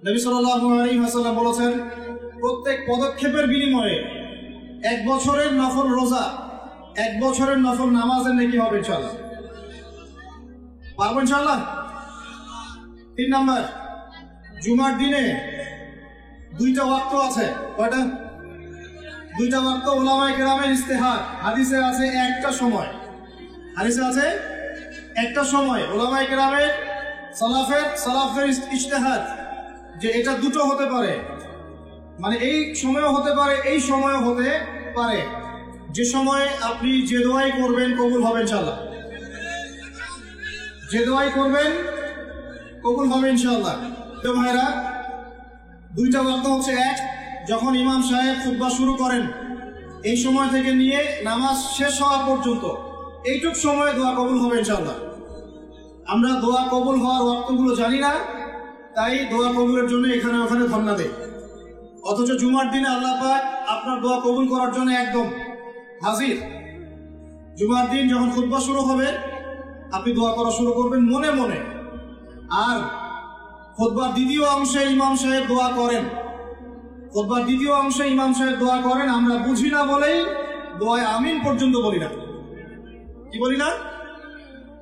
নবী সাল্লাল্লাহু আলাইহি ওয়াসাল্লাম বলেছেন, প্রত্যেক পদক্ষেপের বিনিময়ে 1 বছরের নফল রোজা, 1 বছরের নফল নামাজের নেকি হবে ইনশাআল্লাহ। পারবো ইনশাআল্লাহ? 3 নাম্বার, জুমার দিনে 2টা ওয়াক্ত আছে। কয়টা? 2টা ওয়াক্ত। উলামায়ে কেরামের ইজতিহাদ, হাদিসে আছে একটা সময়, হাদিসে আছে একটা সময়। উলামায়ে কেরামের সালাফের ইজতিহাদ যে এটা দুটো হতে পারে, মানে এই সময়ও হতে পারে, এই সময়ও হতে পারে। যে সময় আপনি যে দোয়াই করবেন কবুল হবে ইনশাআল্লাহ, যে দোয়াই করবেন কবুল হবে ইনশাআল্লাহ। তো ভাইরা, 2টা ওয়াক্ত হচ্ছে, এক, যখন ইমাম সাহেব খুতবা শুরু করেন এই সময় থেকে নিয়ে নামাজ শেষ হওয়া পর্যন্ত এইটুক সময় দোয়া কবুল হবে ইনশাআল্লাহ। আমরা দোয়া কবুল হওয়ার ওয়াক্তগুলো জানি না, তাই দোয়া কবুলের জন্য এখানে ওখানে ধন্যবাদ দেই। অথচ জুমার দিনে আল্লাহ পাক আপনার দোয়া কবুল করার জন্য একদম হাজির। জুমার দিন যখন খুতবা শুরু হবে আপনি দোয়া করা শুরু করবেন মনে মনে। আর খুতবার দ্বিতীয় অংশে ইমাম সাহেব দোয়া করেন, খুতবার দ্বিতীয় অংশে ইমাম সাহেব দোয়া করেন, আমরা বুঝি না বলেই দোয়ায় আমিন পর্যন্ত বলি না। কি বলি না?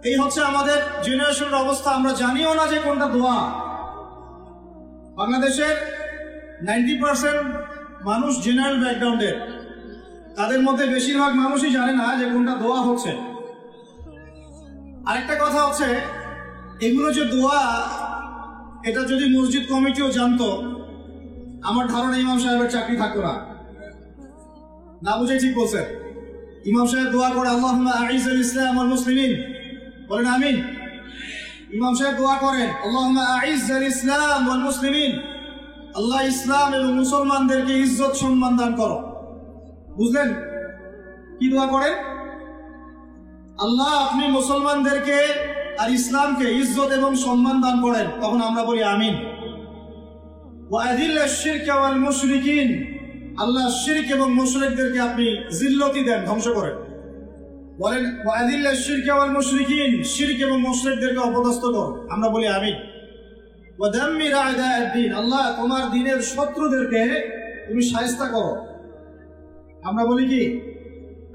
এই হচ্ছে আমাদের জেনারেশনের অবস্থা। আমরা জানিও না যে কোনটা দোয়া। বাংলাদেশের 90% মানুষ জেনারেল ব্যাকগ্রাউন্ডের, তাদের মধ্যে বেশিরভাগ মানুষই জানে না যে কোনটা দোয়া হচ্ছে। আরেকটা কথা হচ্ছে, এগুলো যে দোয়া, এটা যদি মসজিদ কমিটিও জানতো, আমার ধারণা ইমাম সাহেবের চাকরি থাকতো না। না বুঝে ঠিক বলছেন? ইমাম সাহেব দোয়া করে আল্লাহুম্মা আইজ্জিল ইসলাম ওয়াল মুসলিমিন, বলেন আমিন। ইমাম সাহেব দোয়া করেন আল্লাহুম্মা আইজ্জিল ইসলাম ওয়াল মুসলিমিন, আল্লাহ ইসলাম এবং মুসলমানদেরকে ইজ্জত সম্মান দান করো। বুঝলেন কি দোয়া করেন? আল্লাহ আপনি মুসলমানদেরকে আর ইসলামকে ইজ্জত এবং সম্মান দান করেন। তখন আমরা বলি আমিন। ওয়া আযিল্লাশ শিরকা ওয়াল মুশরিকিন, আল্লাহ শিরক এবং মুশরিকদেরকে আপনি জিল্লতি দেন, ধ্বংস করেন। বলেন ওয়া আযিল্লাশ শিরকা ওয়াল মুশরিকিন, শিরক এবং মুশরিকদেরকে অপদস্থ করো, আমরা বলি আমিন। ওয়া দাম্মির আ'দা'আদ-দ্বীন, আল্লাহ তোমার দ্বীনের শত্রুদেরকে তুমি শায়েস্তা করো, আমরা বলি কি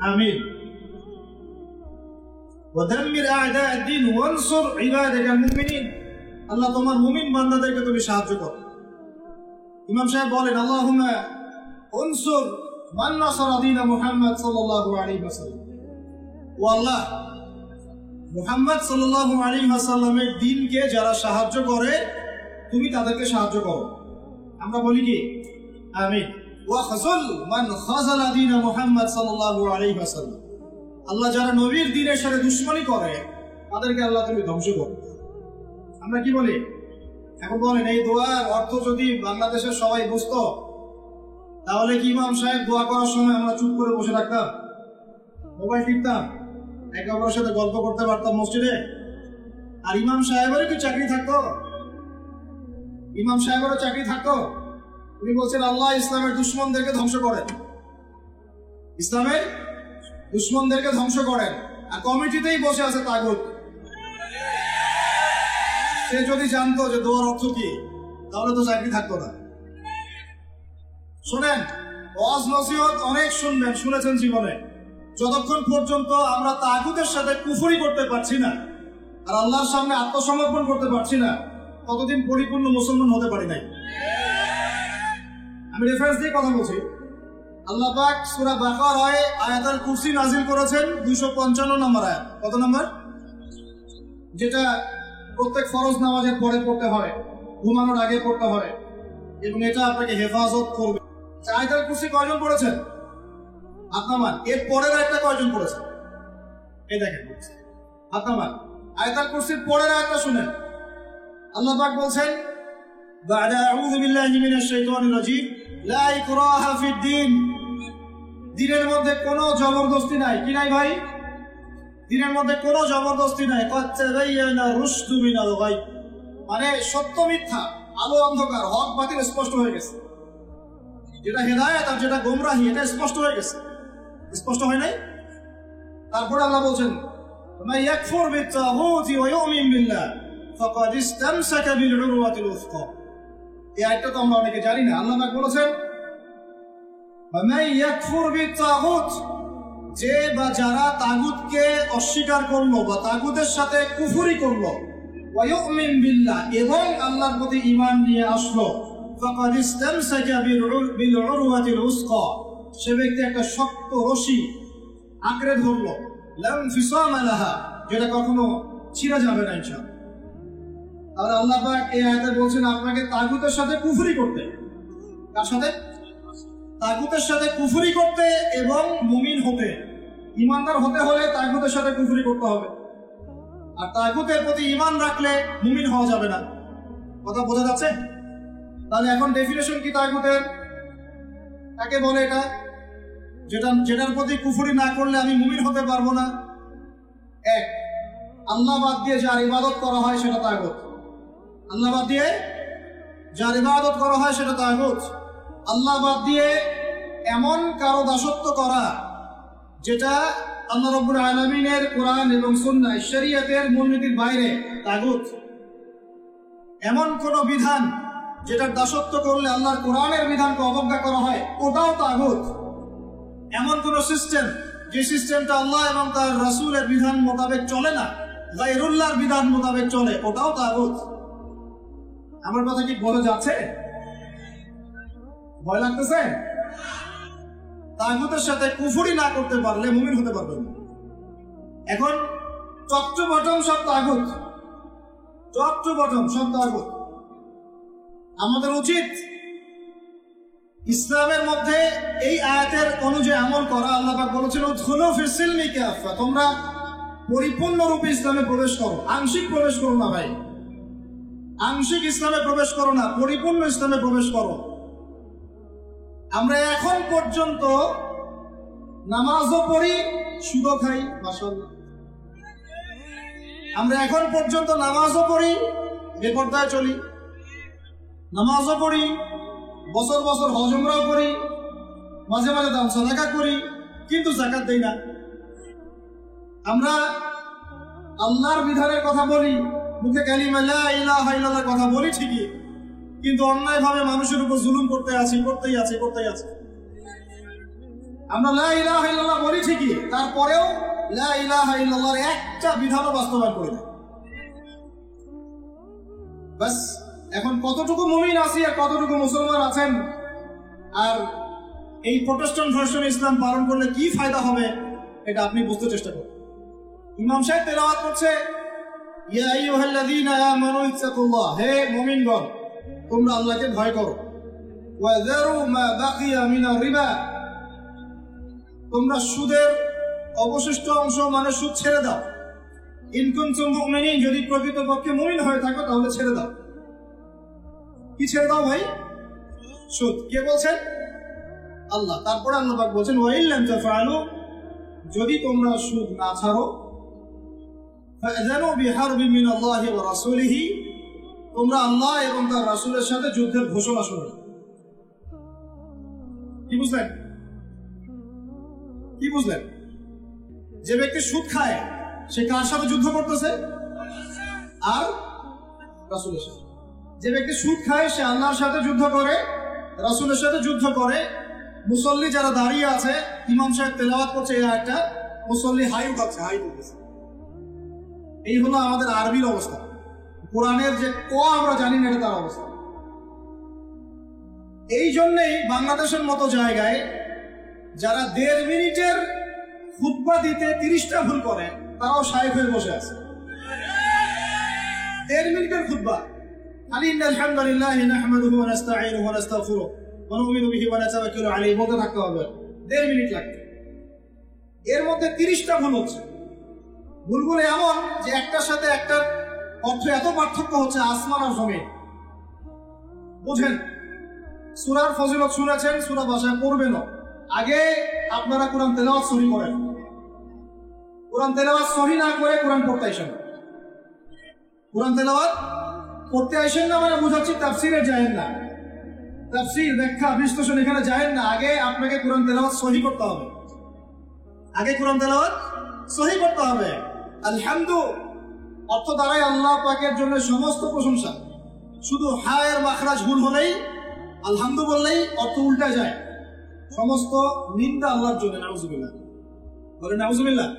আমিন। ওয়া দাম্মির আ'দা'আদ-দ্বীন ওয়ানসুর ইবাদাকাল মুমিনিন, আল্লাহ তোমার মুমিন বান্দাদেরকে তুমি সাহায্য করো। ইমাম সাহেব বলেন আল্লাহুম্মা উনসুর মান নাসারা দীন মুহাম্মদ সাল্লাল্লাহু আলাইহি ওয়াসাল্লাম, ও আল্লাহ মুহাম্মদ সাল্লাল্লাহু আলাইহি ওয়াসাল্লামের দ্বীনকে যারা সাহায্য করে তুমি তাদেরকে সাহায্য করো, আমরা বলি কি আমিন। ওয়া খাযুল মান খাযালা দীন মুহাম্মদ সাল্লাল্লাহু আলাইহি ওয়াসাল্লাম, আল্লাহ যারা নবীর দ্বীনের সাথে দুশমনি করে তাদেরকে আল্লাহ তুমি ধ্বংস করো, আমরা কি বলি? এখন বলেন এই দোয়ার অর্থ যদি বাংলাদেশের সবাই বুঝতো, তাহলে কি ইমাম সাহেব দোয়া করার সময় আমরা চুপ করে বসে থাকতাম, মোবাইল টিপতাম, একে অপরের সাথে গল্প করতে পারতাম মসজিদে? আর ইমাম সাহেবেরও কি চাকরি থাকতো? ইমাম সাহেবেরও চাকরি থাকতো? উনি বলছেন আল্লাহ ইসলামের দুশমনদেরকে ধ্বংস করেন, ইসলামের দুশমনদেরকে ধ্বংস করেন। আর কমিটিতেই বসে আছে তাগুত। সে যদি জানতো যে দোয়ার অর্থ কি, তাহলে তো চাকরি থাকতো না। শোনেন, ওয়াজ নসিহত অনেক শুনবেন, শুনেছেন জীবনে, যতক্ষণ পর্যন্ত আমরা তাগুতের সাথে কুফরি করতে পারছি না আর আল্লাহর সামনে আত্মসমর্পণ করতে পারছি না, ততদিন পরিপূর্ণ মুসলমান হতে পারি নাই। আমি রেফারেন্স দিয়ে কথা বলছি। আল্লাহ পাক সূরা বাকারায় আয়াতুল কুরসি নাযিল করেছেন 255 নম্বর আয়াত। কত নম্বর? যেটা প্রত্যেক ফরজ নামাজের পরে পড়তে হয়, ঘুমানোর আগে পড়তে হয়, এবং এটা আপনাকে হেফাজত করবে। আয়াতুল কুরসি কয়জন পড়েছেন? আপনার এর পরের আয়াতটা কয়জন পড়েছেন? এই দেখেন আপনার আয়াতুল কুরসির পরের আয়াতটা শুনেন। আল্লাহ পাক বলছেন বা'দা আউযু বিল্লাহি মিনাশ শাইতানির রাজীম লা ইকরাহা ফিদ-দীন, দ্বীনের মধ্যে কোনো জবরদস্তি নাই। কি নাই ভাই? দ্বীনের মধ্যে কোনো জবরদস্তি নাই। ক্বাদ তাবায়্যানা রুশদু মিনাল গাই, মানে সত্য মিথ্যা, আলো অন্ধকার, হক বাতিল স্পষ্ট হয়ে গেছে। যেটা হেদায়েত আর যেটা গোমরাহি, এটা স্পষ্ট হয়ে গেছে। স্পষ্ট হয় নাই? তারপর আল্লাহ বলছেন মান ইয়াকফুর বিত-তাগুতি ওয়া ইউমিন বিল্লাহ ফাকাদ ইসতামসাকা বিল উরওয়াতিল উসকা, এই আয়াতটা তো আমরা অনেকে জানি না। আল্লাহ পাক বলেছেন وَمَن يَكْفُرْ بِالطَّاغُوتِ, যে বা যারা তাগুতকে অস্বীকার করলো বা তাগুতের সাথে কুফরি করলো, وَيُؤْمِن بِاللَّهِ, এবং আল্লাহর প্রতি ঈমান নিয়ে আসলো, فَقَدِ اسْتَمْسَكَ بِالْعُرْوَةِ الْوُثْقَى, সে ব্যক্তি একটা শক্ত রশি আঁকড়ে ধরলো, লা ইনফিসাম লাহা, যেটা কখনো ছিঁড়ে যাবে না ইনশাআল্লাহ। আর আল্লাহ পাক এই আয়াতে বলছেন আপনাকে তাগুতের সাথে কুফরি করতে। কার সাথে? তাগুতের সাথে কুফরি করতে এবং মুমিন হতে। ঈমানদার হতে হলে তাগুতের সাথে কুফরি করতে হবে, আর তাগুতের প্রতি ঈমান রাখলে মুমিন হওয়া যাবে না। কথা বোঝা যাচ্ছে? তাহলে এখন ডেফিনেশন কি তাগুতের? কাকে বলে এটা? যেটার প্রতি কুফরি না করলে আমি মুমিন হতে পারবো না। এক, আল্লাহ বাদ দিয়ে যার ইবাদত করা হয় সেটা তাগুত। আল্লাহ বাদ দিয়ে যার ইবাদত করা হয় সেটা তাগুত। আল্লাহ বাদ দিয়ে এমন কারো দাসত্ব করা যেটা আল্লাহ রাব্বুল আলামিনের কোরআন এবং সুন্নাহ শরীয়তের মূলনীতির বাইরে, তাগুত। এমন কোন বিধান যেটার দাসত্ব করলে আল্লাহর কোরআনের বিধানকে অবজ্ঞা করা হয়, ওটাও তাগুত। এমন কোন সিস্টেম যে সিস্টেমটা আল্লাহ এবং তার রাসূলের বিধান মোতাবেক চলে না, গায়রুল্লাহর বিধান মোতাবেক চলে, ওটাও তাগুত। আমার কথা কি বলে যাচ্ছে? ভয় লাগতেছে? তাগুতের সাথে কুফরি না করতে পারলে মুমিন হতে পারবেন না। এখন টপ টু বটম সব তাগুত, টপ টু বটম সব তাগুত। আমাদের উচিত ইসলামের মধ্যে এই আয়াতের অনুযায়ী আমল করা। আল্লাহ পাক বলেছেন উদখুলু ফিস সিলমি কাফা, তোমরা পরিপূর্ণরূপে ইসলামে প্রবেশ করো, আংশিক প্রবেশ করো না ভাই। আংশিক ইসলামে প্রবেশ করো না, পরিপূর্ণ ইসলামে প্রবেশ করো। আমরা এখন পর্যন্ত নামাজও পড়ি, সুদও খাই, মাশাআল্লাহ। আমরা এখন পর্যন্ত নামাজও পড়ি, বেপরদায় চলি, নামাজও পড়ি, বছর বছর হজ উমরাও করি, মাঝে মাঝে দান সাদাকা করি, কিন্তু যাকাত দেই না। আমরা আল্লাহর বিধানের কথা বলি, মুখে কালিমা লা ইলাহা ইল্লাল্লাহর কথা বলি ঠিকই, কিন্তু অন্যায়ভাবে মানুষের উপর জুলুম করতেই আছি। আমরা লা ইলাহা ইল্লাল্লাহ বলি ঠিকই, তারপরেও লা ইলাহা ইল্লাল্লাহর একটা বিধানও বাস্তবায়ন করি না। বাস, এখন কতটুকু মুমিন আছি আর কতটুকু মুসলমান আছেন, আর এই প্রোটেস্ট্যান্ট ভার্সন ইসলাম পালন করলে কি ফায়দা হবে, এটা আপনি বুঝতে চেষ্টা করুন। ইমাম সাহেব তেলাওয়াত করছে, ইয়া আইয়ুহাল্লাযীনা আমানু ইত্তাকুল্লাহ, হে মুমিনগণ তোমরা আল্লাহকে ভয় করো, ওয়া যারু মা বাকিয়া মিনার রিবা, তোমরা সুদের অবশিষ্ট অংশ মানে সুদ ছেড়ে দাও। ইন কুনতুম মুমিনিন, যদি প্রকৃতপক্ষে মুমিন হয়ে থাকো তাহলে ছেড়ে দাও। কি ছেড়ে দাও ভাই? সুদ। কে বলছেন? আল্লাহ। তারপরে আল্লাহ পাক বলছেন ওয়া ইল্লাম তাফআলু, যদি তোমরা সুদ না ছাড়ো, ফাযানু বিহারবিন মিনাল্লাহি ওয়া রাসূলিহি, তোমরা আল্লাহ এবং তার রাসূলের সাথে যুদ্ধের ঘোষণা শোনো। কি বুঝলেন? কি বুঝলেন? যে ব্যক্তি সুদ খায় সে কার সাথে যুদ্ধ করতেছে? আর রাসূলের সাথে। যে ব্যক্তি সুদ খায় সে আল্লাহর সাথে যুদ্ধ করে, রাসূলের সাথে যুদ্ধ করে। মুসল্লি যারা দাঁড়িয়ে আছে, ইমাম সাহেব তেলাওয়াত করছে এই আয়াতটা, মুসল্লি হাই উঠাচ্ছে, হাই তুলতেছে। এই হলো আমাদের আরবির অবস্থা। কোরআনের যে ক আমরা জানি না, এটা তার অবস্থা। এই জন্যেই বাংলাদেশের মতো জায়গায় যারা 1.5 মিনিটের খুতবা দিতে 30টা ভুল করে, তারাও শায়েখ হয়ে বসে আছে। 1.5 মিনিটের খুতবা, খালি ইন্নাল হামদুলিল্লাহি নাহমাদুহু ওয়া নাস্তাঈনুহু ওয়া নাস্তাগফিরুহু ওয়া নু'মিনু বিহি ওয়া নাতাওয়াক্কালু আলাইহি বলতে থাকতে হবে, 1.5 মিনিট লাগবে। এর মধ্যে 30টা ভুল হচ্ছে। ভুলগুলো এমন যে একটার সাথে একটার অর্থ এত পার্থক্য হচ্ছে আসমান আর জমিন। বুঝেন? সূরার ফজিলত শুনেছেন, সূরা ভাষায় পড়বেনও। আগে আপনারা কোরআন তেলাওয়াত সহি করেন। কোরআন তেলাওয়াত সহি না করে কোরআন পড়তে আসেন। কোরআন তেলাওয়াত পড়তে আসেন না মানে বুঝাচ্ছি তাফসিরে যায়েন না, তাফসির ব্যাখ্যা বিশ্লেষণ এখানে যায়েন না। আগে আপনাকে কোরআন তেলাওয়াত সহি করতে হবে। আগে কোরআন তেলাওয়াত সহি করতে হবে। আলহামদু অর্থ দ্বারাই আল্লাহ পাকের জন্য সমস্ত প্রশংসা। শুধু হায়ের মাখরাজ ভুল হলেই আলহামদু বললেই অর্থ উল্টা যায়। সমস্ত নিন্দা আল্লাহর জন্য, নাউজুবিল্লাহ। বলে নাউজুবিল্লাহ।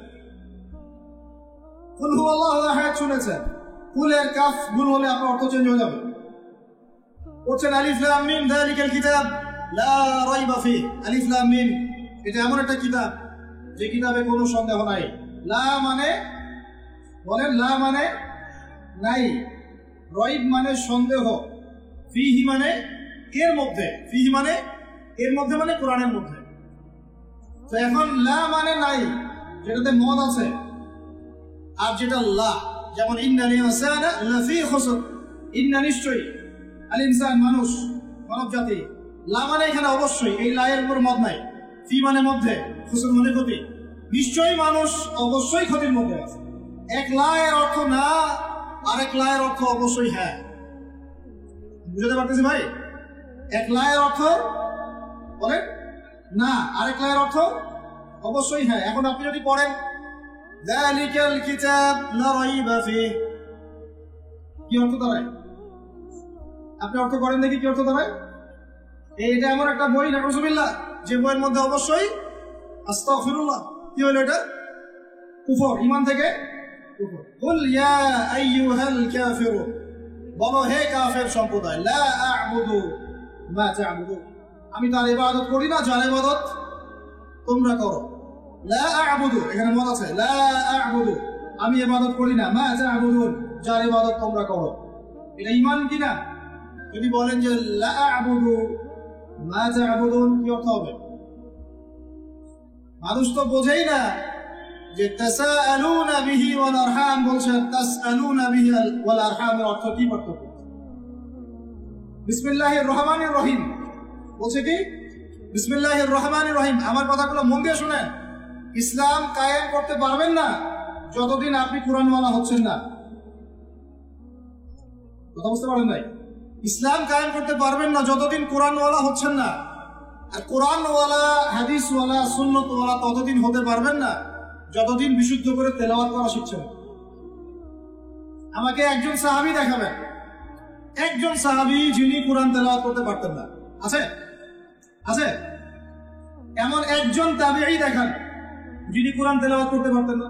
কুল হুয়াল্লাহু আহাদ শুনেছেন, কুলের কাফ ভুল হলে আপনার অর্থ চেঞ্জ হয়ে যাবে। পড়ছেন আলিফ লাম মিম যালিকাল কিতাব লা রাইবা ফিহি। আলিফ লাম মিম এটা এমন একটা কিতাব যে কিতাবে কোনো সন্দেহ নাই। লা মানে বলেন, লা মানে নাই, রাইব মানে সন্দেহ, ফিহি মানে এর মধ্যে, ফিহি মানে এর মধ্যে মানে কোরআনের মধ্যে। তো এখন লা মানে নাই, যেটাতে মদ আছে, আর যেটা লা, যেমন ইন্নাল ইনসানা লাফি খুসর, ইন্না নিশ্চয়ই, আল ইনসান মানুষ, মানব জাতি। লা মানে এখানে অবশ্যই, এই লা এর উপর মদ নাই। ফি মানে মধ্যে, খুসর মানে ক্ষতি। নিশ্চয়ই মানুষ অবশ্যই ক্ষতির মধ্যে আছে। এক লা এর অর্থ না, আরেক লা এর অর্থ অবশ্যই হ্যাঁ। বুঝতে পারতেছি ভাই? এক লা এর অর্থ বলেন না, আরেক লা এর অর্থ অবশ্যই হ্যাঁ। এখন আপনি যদি পড়েন যালিকাল কিতাব লা রাইবা ফিহি, কি অর্থ দাঁড়ায়? আপনি অর্থ করেন দেখি কি অর্থ দাঁড়ায়। এটা এমন একটা বই, নাউজুবিল্লাহ, যে বইয়ের মধ্যে অবশ্যই আস্তাগফিরুল্লাহ। কি হলো এটা? কুফর, ঈমান থেকে কুফর। কুল ইয়া আইয়ুহাল কাফিরুন, বলো হে কাফের সম্প্রদায়, লা আ'বুদু মা তা'বুদুন, আমি তার ইবাদত করি না যার ইবাদত তোমরা করো। লা আ'বুদু, এখানে মত আছে, লা আ'বুদু, আমি ইবাদত করি না, মা তা'বুদুন, যার ইবাদত তোমরা করো। এটা ঈমান কিনা? যদি বলেন যে লা আ'বুদু মা তা'বুদুন, কি অর্থ হবে? মানুষ তো বোঝেই না যে তাসাআলুনা বিহি ওয়াল আরহাম বলছেন, তাসআলুনা বিহি ওয়াল আরহামের অর্থ কি পার্থক্য? বিসমিল্লাহির রহমানির রহিম বলছে কি? বিসমিল্লাহির রহমানির রহিম। আমার কথাগুলো মন দিয়ে শুনেন। ইসলাম কায়েম করতে পারবেন না যতদিন আপনি কোরআনওয়ালা হচ্ছেন না। কথা বুঝতে পারেন নাই? ইসলাম কায়েম করতে পারবেন না যতদিন কোরআনওয়ালা হচ্ছেন না। আর কোরআনওয়ালা, হাদিসওয়ালা, সুন্নতওয়ালা ততদিন হতে পারবেন না যতদিন বিশুদ্ধ করে তেলাওয়াত করা শিখছেন। আমাকে একজন সাহাবী দেখাবেন, একজন সাহাবী যিনি কোরআন তেলাওয়াত করতে পারতেন না। আছে? আছে? এমন একজন তাবিঈ দেখান যিনি কোরআন তেলাওয়াত করতে পারতেন না।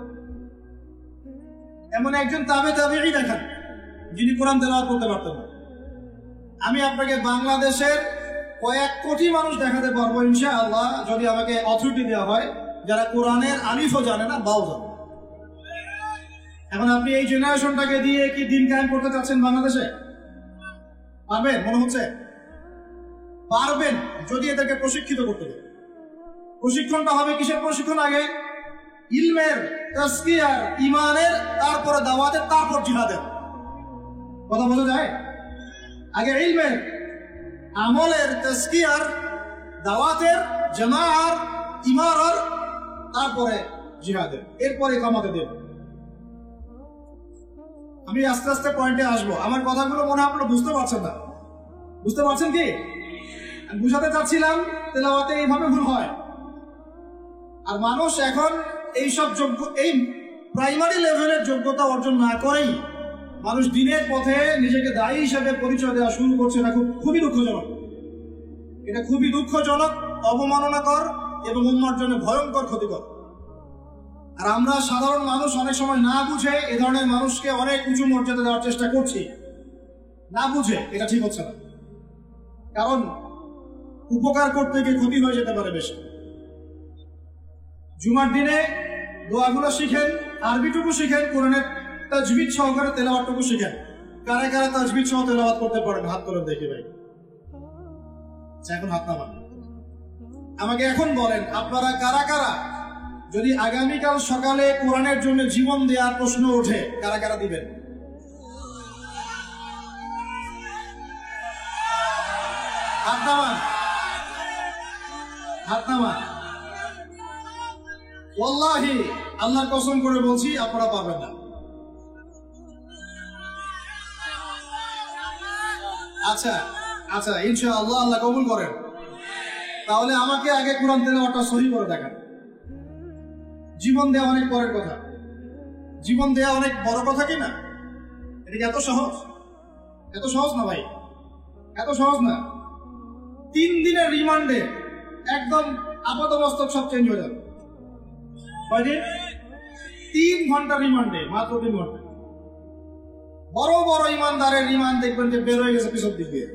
এমন একজন তাবিঈ দেখান যিনি কোরআন তেলাওয়াত করতে পারতেন না। আমি আপনাকে বাংলাদেশের কয়েক কোটি মানুষ দেখাতে পারবো ইনশাআল্লাহ, যদি আমাকে অথরিটি দেওয়া হয়, যারা কোরআনের আলিফও জানে না, বাও জানে। এখন আপনি এই জেনারেশনটাকে দিয়ে কি দিন কায়েম করতে চাচ্ছেন বাংলাদেশে? পারবেন? মনে হচ্ছে পারবেন যদি এদেরকে প্রশিক্ষিত করতে হবে। প্রশিক্ষণটা হবে কিসের প্রশিক্ষণ? আগে ইলমের, তাজকিয়ার, ঈমানের, তারপরে দাওয়াতের, তারপর জিহাদের। কথা বোঝা যায়? আগে ইলমের, আমলের, তাজকিয়ার, দাওয়াতের, জামাআর, ইমারার, তারপরে জিহাদের, এরপরে কামাতে দেব। আমি আস্তে আস্তে পয়েন্টে আসবো। আমার কথাগুলো মনে হয় আপনারা বুঝতে পারছেন না। বুঝতে পারছেন কি? আমি বুঝাতে চাচ্ছিলাম তেলাওয়াতে এইভাবে ভুল হয়। আর মানুষ এখন এইসব যোগ্য, এই প্রাইমারি লেভেলের যোগ্যতা অর্জন না করেই মানুষ দিনের পথে নিজেকে দায়ী হিসেবে পরিচয় দেওয়া শুরু করছে। এটা খুবই দুঃখজনক। এটা খুবই দুঃখজনক, অবমাননাকর এবং উম্মার জন্য ভয়ঙ্কর ক্ষতিকর। আর আমরা সাধারণ মানুষ অনেক সময় না বুঝে এ ধরনের মানুষকে অনেক উঁচু মর্যাদা দেওয়ার চেষ্টা করছি। না বুঝে এটা ঠিক হচ্ছে না, কারণ উপকার করতে গিয়ে ক্ষতি হয়ে যেতে পারে বেশি। জুমার দিনে দোয়াগুলো শিখেন, আরবিটুকু শিখেন, কোরআনের তাজবিদ সহকারে তেলাওয়াতটুকু শিখেন। কারা কারা তাজবিদ সহ তেলাওয়াত করতে পারেন হাত তুলে দেখি ভাই। এখন হাত নামান। আমাকে এখন বলেন আপনারা কারা কারা, যদি আগামীকাল সকালে কোরআনের জন্য জীবন দেওয়ার প্রশ্ন ওঠে, কারা কারা দিবেন? হাত নামান, হাত নামান। ওয়াল্লাহি আল্লাহর কসম করে বলছি আপনারা পারবেন না। আচ্ছা আচ্ছা, ইনশাআল্লাহ আল্লাহ কবুল করেন। তাহলে আমাকে আগে কোরআন তেলাওয়াতটা সহি করে দেখান। জীবন দেওয়া অনেক পরের কথা, জীবন দেওয়া অনেক বড় কথা কিনা? এটা কি এত সহজ? এত সহজ না ভাই, এত সহজ না। 3 দিনের রিমান্ডে একদম আপাতমস্তক সব চেঞ্জ হয়ে যাবে। কয়দিন? 3 ঘন্টা রিমান্ডে, মাত্র 3 ঘন্টা। বড় বড় ইমানদারের রিমান্ড দেখবেন যে বের হয়ে গেছে পিছন দিক দিয়ে,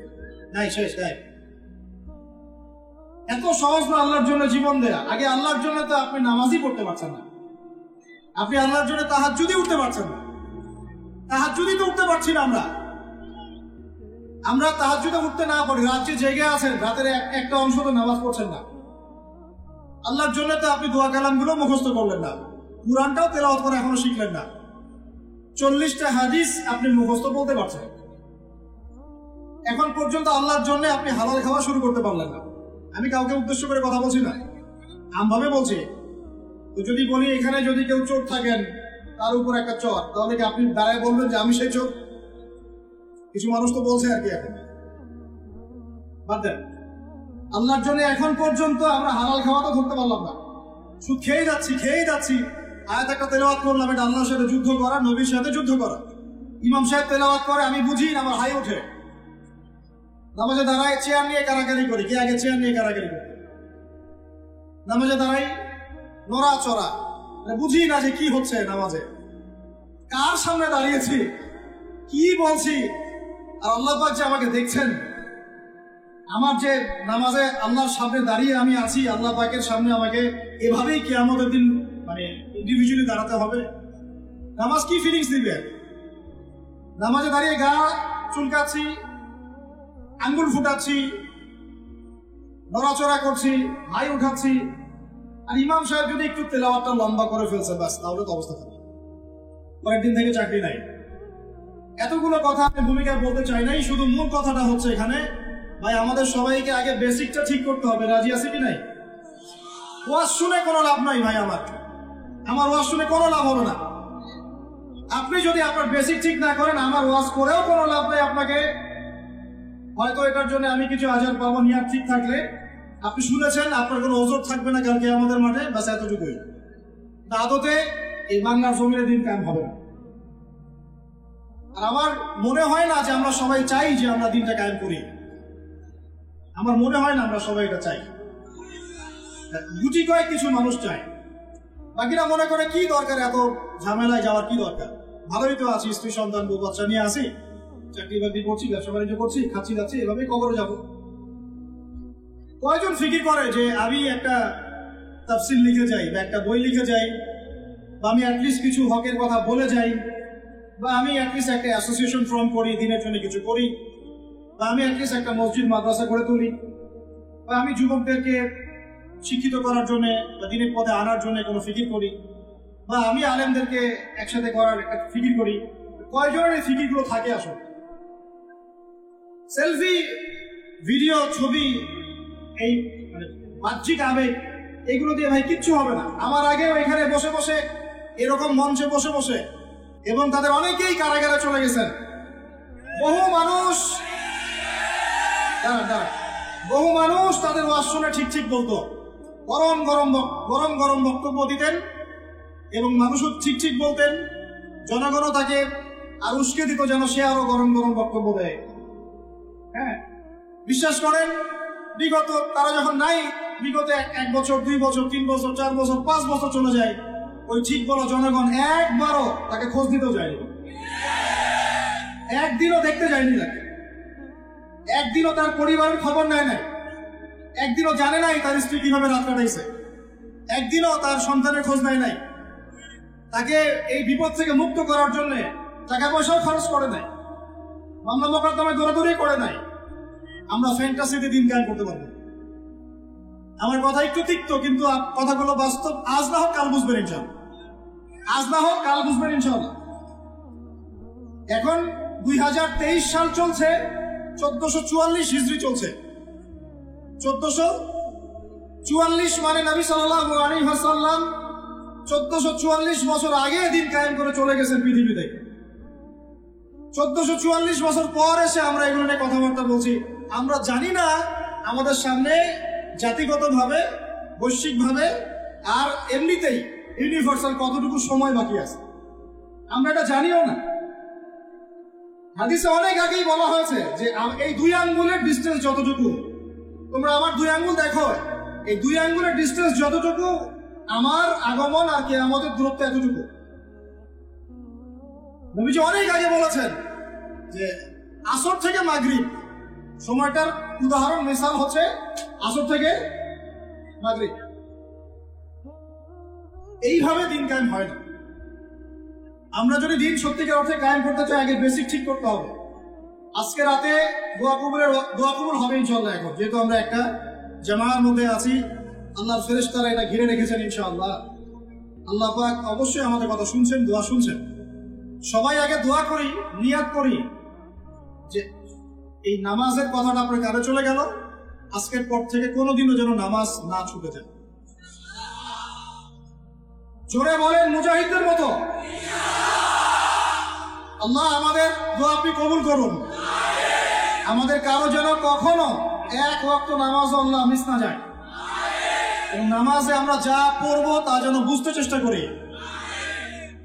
নাই শেষ নাই। এত সহজ না আল্লাহর জন্য জীবন দেয়া। আগে আল্লাহর জন্য তো আপনি নামাজই পড়তে পারছেন না, আপনি আল্লাহর জন্য তাহাজ্জুদই উঠতে পারছেন না। তাহাজ্জুদই তো উঠতে পারছি না আমরা তাহাজ্জুদে উঠতে না পারি, রাত্রে জেগে আছেন, রাতের একটা অংশ তো নামাজ পড়ছেন না। আল্লাহর জন্য তো আপনি দোয়া কালামগুলো মুখস্থ করলেন না, কুরআনটাও তেলাওয়াত করে এখনো শিখলেন না, 40টা হাদিস আপনি মুখস্থ বলতে পারছেন, এখন পর্যন্ত আল্লাহর জন্য আপনি হালাল খাওয়া শুরু করতে পারলেন না। আমি কাউকে উদ্দেশ্য করে কথা বলছি না, আমভাবে বলছি। তো যদি বলি এখানে যদি কেউ চোর থাকেন, তার উপর একটা চর, তাহলে কি আপনি দাঁড়ায় বলবেন যে আমি সেই চোর? কিছু মানুষ তো বলছে আর কি। এখন বাদ দেন, আল্লাহর জন্য এখন পর্যন্ত আমরা হালাল খাওয়া তো ধরতে পারলাম না, শুধু খেয়ে যাচ্ছি। আয়াত একটা তেলাওয়াত করলাম, এটা আল্লাহর সাথে যুদ্ধ করা, নবীর সাথে যুদ্ধ করা। ইমাম সাহেব তেলাওয়াত করে, আমি বুঝি, আমার হাই ওঠে। নামাজে দাঁড়ায় চেয়ার নিয়ে কারাকারি করি, কে আগে চেয়ার নিয়ে কারাকারি করি। নামাজে দাঁড়াই নড়াচড়া, বুঝি না যে কি হচ্ছে নামাজে, কার সামনে দাঁড়িয়েছি, কি বলছি, আর আল্লাহ পাক যে আমাকে দেখছেন। আমার যে নামাজে আল্লাহর সামনে দাঁড়িয়ে আমি আছি, আল্লাহ পাকের সামনে আমাকে এভাবেই কিয়ামতের দিন মানে ইন্ডিভিজুয়ালি দাঁড়াতে হবে। নামাজ কি ফিলিংস দিবে? নামাজে দাঁড়িয়ে গা চুলকাচ্ছি, আঙ্গুল ফুটাচ্ছি, নড়াচড়া করছি, হাই উঠাচ্ছি, আর ইমাম সাহেব যদি একটু তেলাওয়াতটা লম্বা করে ফেলছে, ব্যাস, তাহলে তো অবস্থা খারাপ, পরের দিন থেকে চাকরি নাই। এতগুলো কথা আমি ভূমিকায় বলতে চাই নাই, শুধু মূল কথাটা হচ্ছে এখানে ভাই আমাদের সবাইকে আগে বেসিকটা ঠিক করতে হবে। রাজি আছে কি নাই? ওয়াজ শুনে কোনো লাভ নাই ভাই, আমার ওয়াজ শুনে কোনো লাভ হবে না। আপনি যদি আপনার বেসিক ঠিক না করেন, আমার ওয়াজ করেও কোনো লাভ নাই। আপনাকে হয়তো এটার জন্য আমি কিছু আজার পাবো, নিয়াত ঠিক থাকলে আপনি শুনেছেন, আপনার কোনো ওজোর থাকবে না কালকে আমাদের মাঠে, বাস এতটুকুই। আদতে এই বাংলার জমিনে দিন কায়েম হবে না। আর আমার মনে হয় না যে আমরা সবাই চাই যে আমরা দিনটা কায়েম করি, আমার মনে হয় না আমরা সবাই এটা চাই। গুটি কয়েক কিছু মানুষ চায়, বাকিরা মনে করে কি দরকার এত ঝামেলায় যাওয়ার, কি দরকার, ভালোই তো আছি, স্ত্রী সন্তান বউ বাচ্চা নিয়ে আসি, চাকরি বাকরি করছি, ব্যবসা বাণিজ্য করছি, খাচ্ছি যাচ্ছি, এভাবেই কবরে যাব। কয়জন ফিকির করে যে আমি একটা তাফসির লিখে যাই, বা একটা বই লিখে যাই, বা আমি অ্যাটলিস্ট কিছু হকের কথা বলে যাই, বা আমি অ্যাটলিস্ট একটা অ্যাসোসিয়েশন ফর্ম করি, দিনের জন্য কিছু করি, বা আমি অ্যাটলিস্ট একটা মসজিদ মাদ্রাসা করে তুলি, বা আমি যুবকদেরকে শিক্ষিত করার জন্য বা দিনের পথে আনার জন্য কোনো ফিকির করি, বা আমি আলেমদেরকে একসাথে করার একটা ফিকির করি। কয়জনের এই ফিকিরগুলো থাকে? আসলে সেলফি, ভিডিও, ছবি, এই মানে বাহ্যিক আবেগ, এগুলো দিয়ে ভাই কিচ্ছু হবে না। আমার আগেও এখানে বসে বসে, এরকম মঞ্চে বসে বসে, এবং তাদের অনেকেই কারাগারে চলে গেছেন, বহু মানুষ তাদের ওয়াজ শুনে ঠিক ঠিক বলতো, গরম গরম বক্তব্য দিতেন, এবং মানুষও ঠিক ঠিক বলতেন, জনগণও তাকে আর উস্কে দিত যেন সে আরো গরম বক্তব্য দেয়। হ্যাঁ, বিশ্বাস করেন, বিগত তারা যখন নাই, বিগত 1 বছর, 2 বছর, 3 বছর, 4 বছর, 5 বছর চলে যায়, ওই ঠিক বলা জনগণ একবারও তাকে খোঁজ দিতেও যায়নি, একদিনও দেখতে যায়নি তাকে, একদিনও তার পরিবারের খবর নেয় নাই, একদিনও জানে নাই তার স্ত্রী কিভাবে রাত কাটাইছে, একদিনও তার সন্তানের খোঁজ নেয় নাই, তাকে এই বিপদ থেকে মুক্ত করার জন্য টাকা পয়সাও খরচ করে নাই, মামলা মোকদ্দমায় দৌড়াদৌড়ি করে নাই। আমরা ফ্যান্টাসিতে দিন কায়েম করতে পারবো। আমার কথা একটু তিক্ত, কিন্তু কথাগুলো বাস্তব। আজ না হোক কাল বুঝবেন ইনশাআল্লাহ। এখন 2023 সাল চলছে, 1444 হিজরি চলছে। 1444 মানে নবী সাল্লাল্লাহু আলাইহি ওয়াসাল্লাম 1444 বছর আগে দিন কায়েম করে চলে গেছেন পৃথিবী থেকে। 1444 বছর পর এসে আমরা এগুলো নিয়ে কথাবার্তা বলছি। আমরা জানি না আমাদের সামনে জাতিগতভাবে, বৈশ্বিকভাবে, আর এমনিতেই ইউনিভার্সাল কতটুকু সময় বাকি আছে, আমরা এটা জানিও না। হাদিসে অনেক আগেই বলা হয়েছে যে এই 2 আঙ্গুলের ডিস্টেন্স যতটুকু, তোমরা আমার 2 আঙ্গুল দেখো, এই 2 আঙ্গুলের ডিস্টেন্স যতটুকু আমার আগমন আর কিয়ামতের দূরত্ব এতটুকু। নবীজি অনেক আগে বলেছেন যে আসর থেকে মাগরিব সময়টার উদাহরণ মিসাল হচ্ছে আসর থেকে মাগরিব। এইভাবে দিন কায়েম হয় না। আমরা যদি দিন সত্যিকার অর্থে কায়েম করতে চাই, আগে বেসিক ঠিক করতে হবে। আজকে রাতে দোয়া কবুল হবে ইনশাআল্লাহ। এখন যেহেতু আমরা একটা জামার মধ্যে আছি, আল্লাহর ফেরেশতারা এটা ঘিরে রেখেছেন ইনশাআল্লাহ। আল্লাহ পাক অবশ্যই আমাদের কথা শুনছেন, দোয়া শুনছেন। সবাই আগে দোয়া করি, নিয়াত করি যে এই নামাজের কথাটা আপনার কানে চলে গেল, আজকের পর থেকে কোনোদিনও যেন নামাজ না ছুটে যায়। জোরে বলেন মুজাহিদদের মতো। আল্লাহ আমাদের দোয়া আপনি কবুল করুন। আমাদের কারো যেন কখনো এক ওয়াক্ত নামাজ আল্লাহ মিস না যায়, এবং নামাজে আমরা যা পড়বো তা যেন বুঝতে চেষ্টা করি।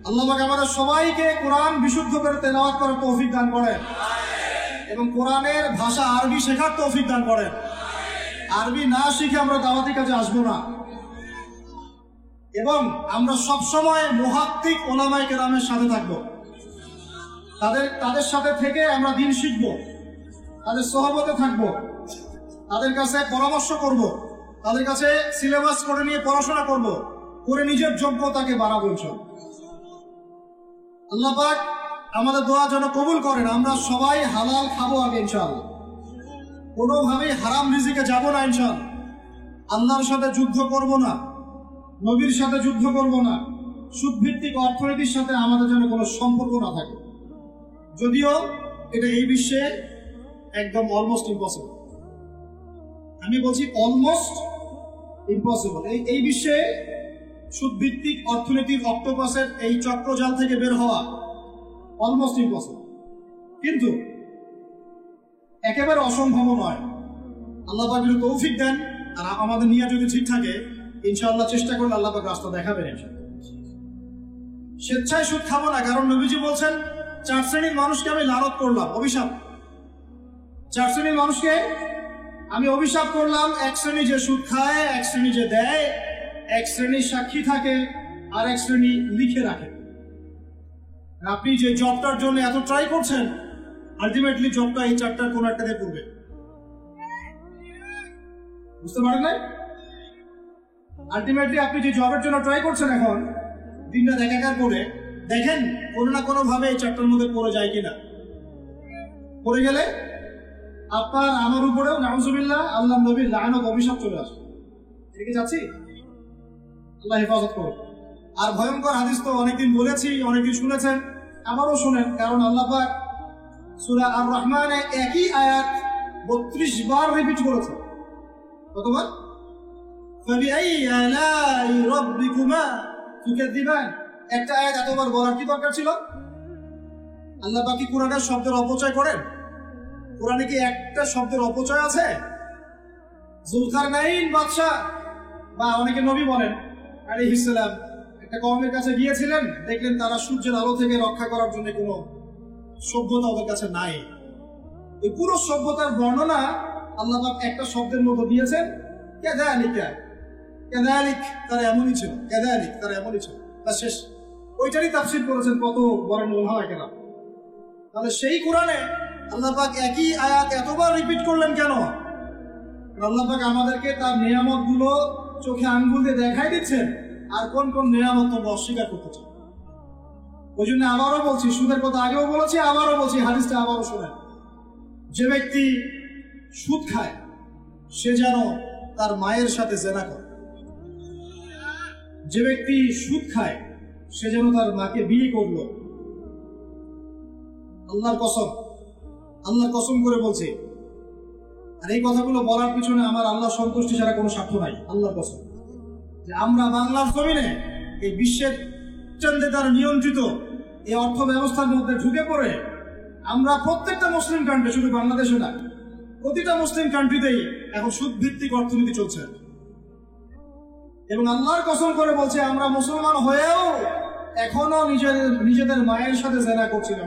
আল্লাহ পাক আমাদের সবাইকে কোরআন বিশুদ্ধ করে তেলাওয়াত করার তৌফিক দান করেন, এবং কোরআনের ভাষা আরবি শেখার তৌফিক দান করেন। আরবি না শিখে আমরা দাওয়াতি কাজে আসবো না, এবং আমরা সবসময় মুহাক্কিক উলামায়ে কেরামের সাথে থাকবো। তাদের সাথে থেকে আমরা দিন শিখব, তাদের সোহবতে থাকবো, তাদের কাছে পরামর্শ করব, তাদের কাছে সিলেবাস করে নিয়ে পড়াশোনা করব, করে নিজের যোগ্যতাকে বাড়াবো ইনশাআল্লাহ। আল্লাহ পাক আমাদের দোয়া যেন কবুল করেন। আমরা সবাই হালাল খাবো আগে ইনশাআল্লাহ, কোনোভাবেই হারাম রিজিকে যাব না ইনশাআল্লাহ। আল্লাহর সাথে যুদ্ধ করব না, নবীর সাথে যুদ্ধ করব না, সুদভিত্তিক অর্থনীতির সাথে আমাদের যেন কোনো সম্পর্ক না থাকে। যদিও এটা এই বিশ্বে একদম অলমোস্ট ইম্পসিবল। আমি বলছি অলমোস্ট ইম্পসিবল। এই বিশ্বে সুদভিত্তিক অর্থনীতির অক্টোপাসের এই চক্রজাল থেকে বের হওয়া অলমোস্ট ইম্পসিবল, কিন্তু একেবারে অসম্ভব নয়। আল্লাহ পাক যদি তৌফিক দেন আর আমাদের নিয়ত যদি ঠিক থাকে, ইনশাআল্লাহ চেষ্টা করলে আল্লাহ পাক রাস্তা দেখাবেন ইনশাআল্লাহ। স্বেচ্ছায় সুদ খাবো না, কারণ নবীজি বলছেন 4 শ্রেণীর মানুষকে আমি লানত করলাম, অভিশাপ। 4 শ্রেণীর মানুষকে আমি অভিশাপ করলাম। 1 শ্রেণী যে সুদ খায়, 1 শ্রেণী যে দেয়, 1 শ্রেণী সাক্ষী থাকে, আর 1 শ্রেণী লিখে রাখে। আপনি যে জবটার জন্য এত ট্রাই করছেন, আলটিমেটলি জবটা এই 4টার কোন একটাতে পড়বে। বুঝতে পারেন না? আলটিমেটলি আপনি যে জবের জন্য ট্রাই করছেন, এখন দিনটা দেখাকার করে দেখেন কোনো না কোনো ভাবে এই 4টার মধ্যে পড়ে যায় কিনা। পড়ে গেলে আপনার আমার উপরেও নাউজুবিল্লাহ আল্লাহ নবীর লানত অভিশাপ চলে আসবে। এদিকে যাচ্ছি, আল্লাহ হেফাজত করুন। আর ভয়ঙ্কর হাদিস তো অনেকদিন বলেছি, অনেকদিন শুনেছেন, আবারও শুনেন, কারণ আল্লাহ পাক সূরা আর রহমানে একই আয়াত 32 বার রিপিট করেছে। কতবার? ফাবিআই আলাই রাব্বিকুমা তুকাযিবান। একটা আয়াত এতবার বলার কি দরকার ছিল? আল্লাহ পাক কি কোরআনের শব্দের অপচয় করেন? কোরআনে কি একটা শব্দের অপচয় আছে? যুলকারনাইন বাদশা বা অনেকে নবী বলেন আলাইহিস সালাম একটা কওমের কাছে গিয়েছিলেন, দেখলেন তারা সূর্যের আলো থেকে রক্ষা করার জন্য কোনো সভ্যতা ওদের কাছে নাই। এই পুরো সভ্যতার বর্ণনা আল্লাহ পাক একটা শব্দের মধ্যে দিয়েছেন, কাযালিকা। কাযালিক তারা এমনই ছিল, কাযালিক তারা এমনই ছিল, তা শেষ। ওইটারই তাফসীর করেছেন কত বড় ওলামা কেরাম। তাহলে সেই কোরআনে আল্লাহ পাক একই আয়াত এতবার রিপিট করলেন কেন? আল্লাহ পাক আমাদেরকে তার নিয়ামত গুলো চোখে আঙ্গুল দিয়ে দেখাই দিচ্ছেন, আর কোন কোন নিয়ামত অস্বীকার করতে চান। ওই জন্য আবারও বলছি, সুদের কথা আগেও বলেছি, আবারও বলছি, হাদিসটা আবারও শোনেন। যে ব্যক্তি সুদ খায় সে যেন তার মায়ের সাথে জেনা করে। যে ব্যক্তি সুদ খায় সে যেন তার মাকে বিয়ে করলো। আল্লাহর কসম করে বলছে। আর এই কথাগুলো বলার পিছনে আমার আল্লাহ সন্তুষ্টি ছাড়া কোনো স্বার্থ নাই। আল্লাহর কসম যে আমরা বাংলার জমিনে এই বিশ্বের চন্দ্রে দ্বারা নিয়ন্ত্রিত এই অর্থ ব্যবস্থার মধ্যে ঢুকে পড়ে আমরা প্রত্যেকটা মুসলিম কান্ট্রি, শুধু বাংলাদেশে না, প্রতিটা মুসলিম কান্ট্রিতেই এখন সুদ ভিত্তিক অর্থনীতি চলছে। এবং আল্লাহর কসম করে বলছে আমরা মুসলমান হয়েও এখনো নিজেদের মায়ের সাথে জেনা করছি না।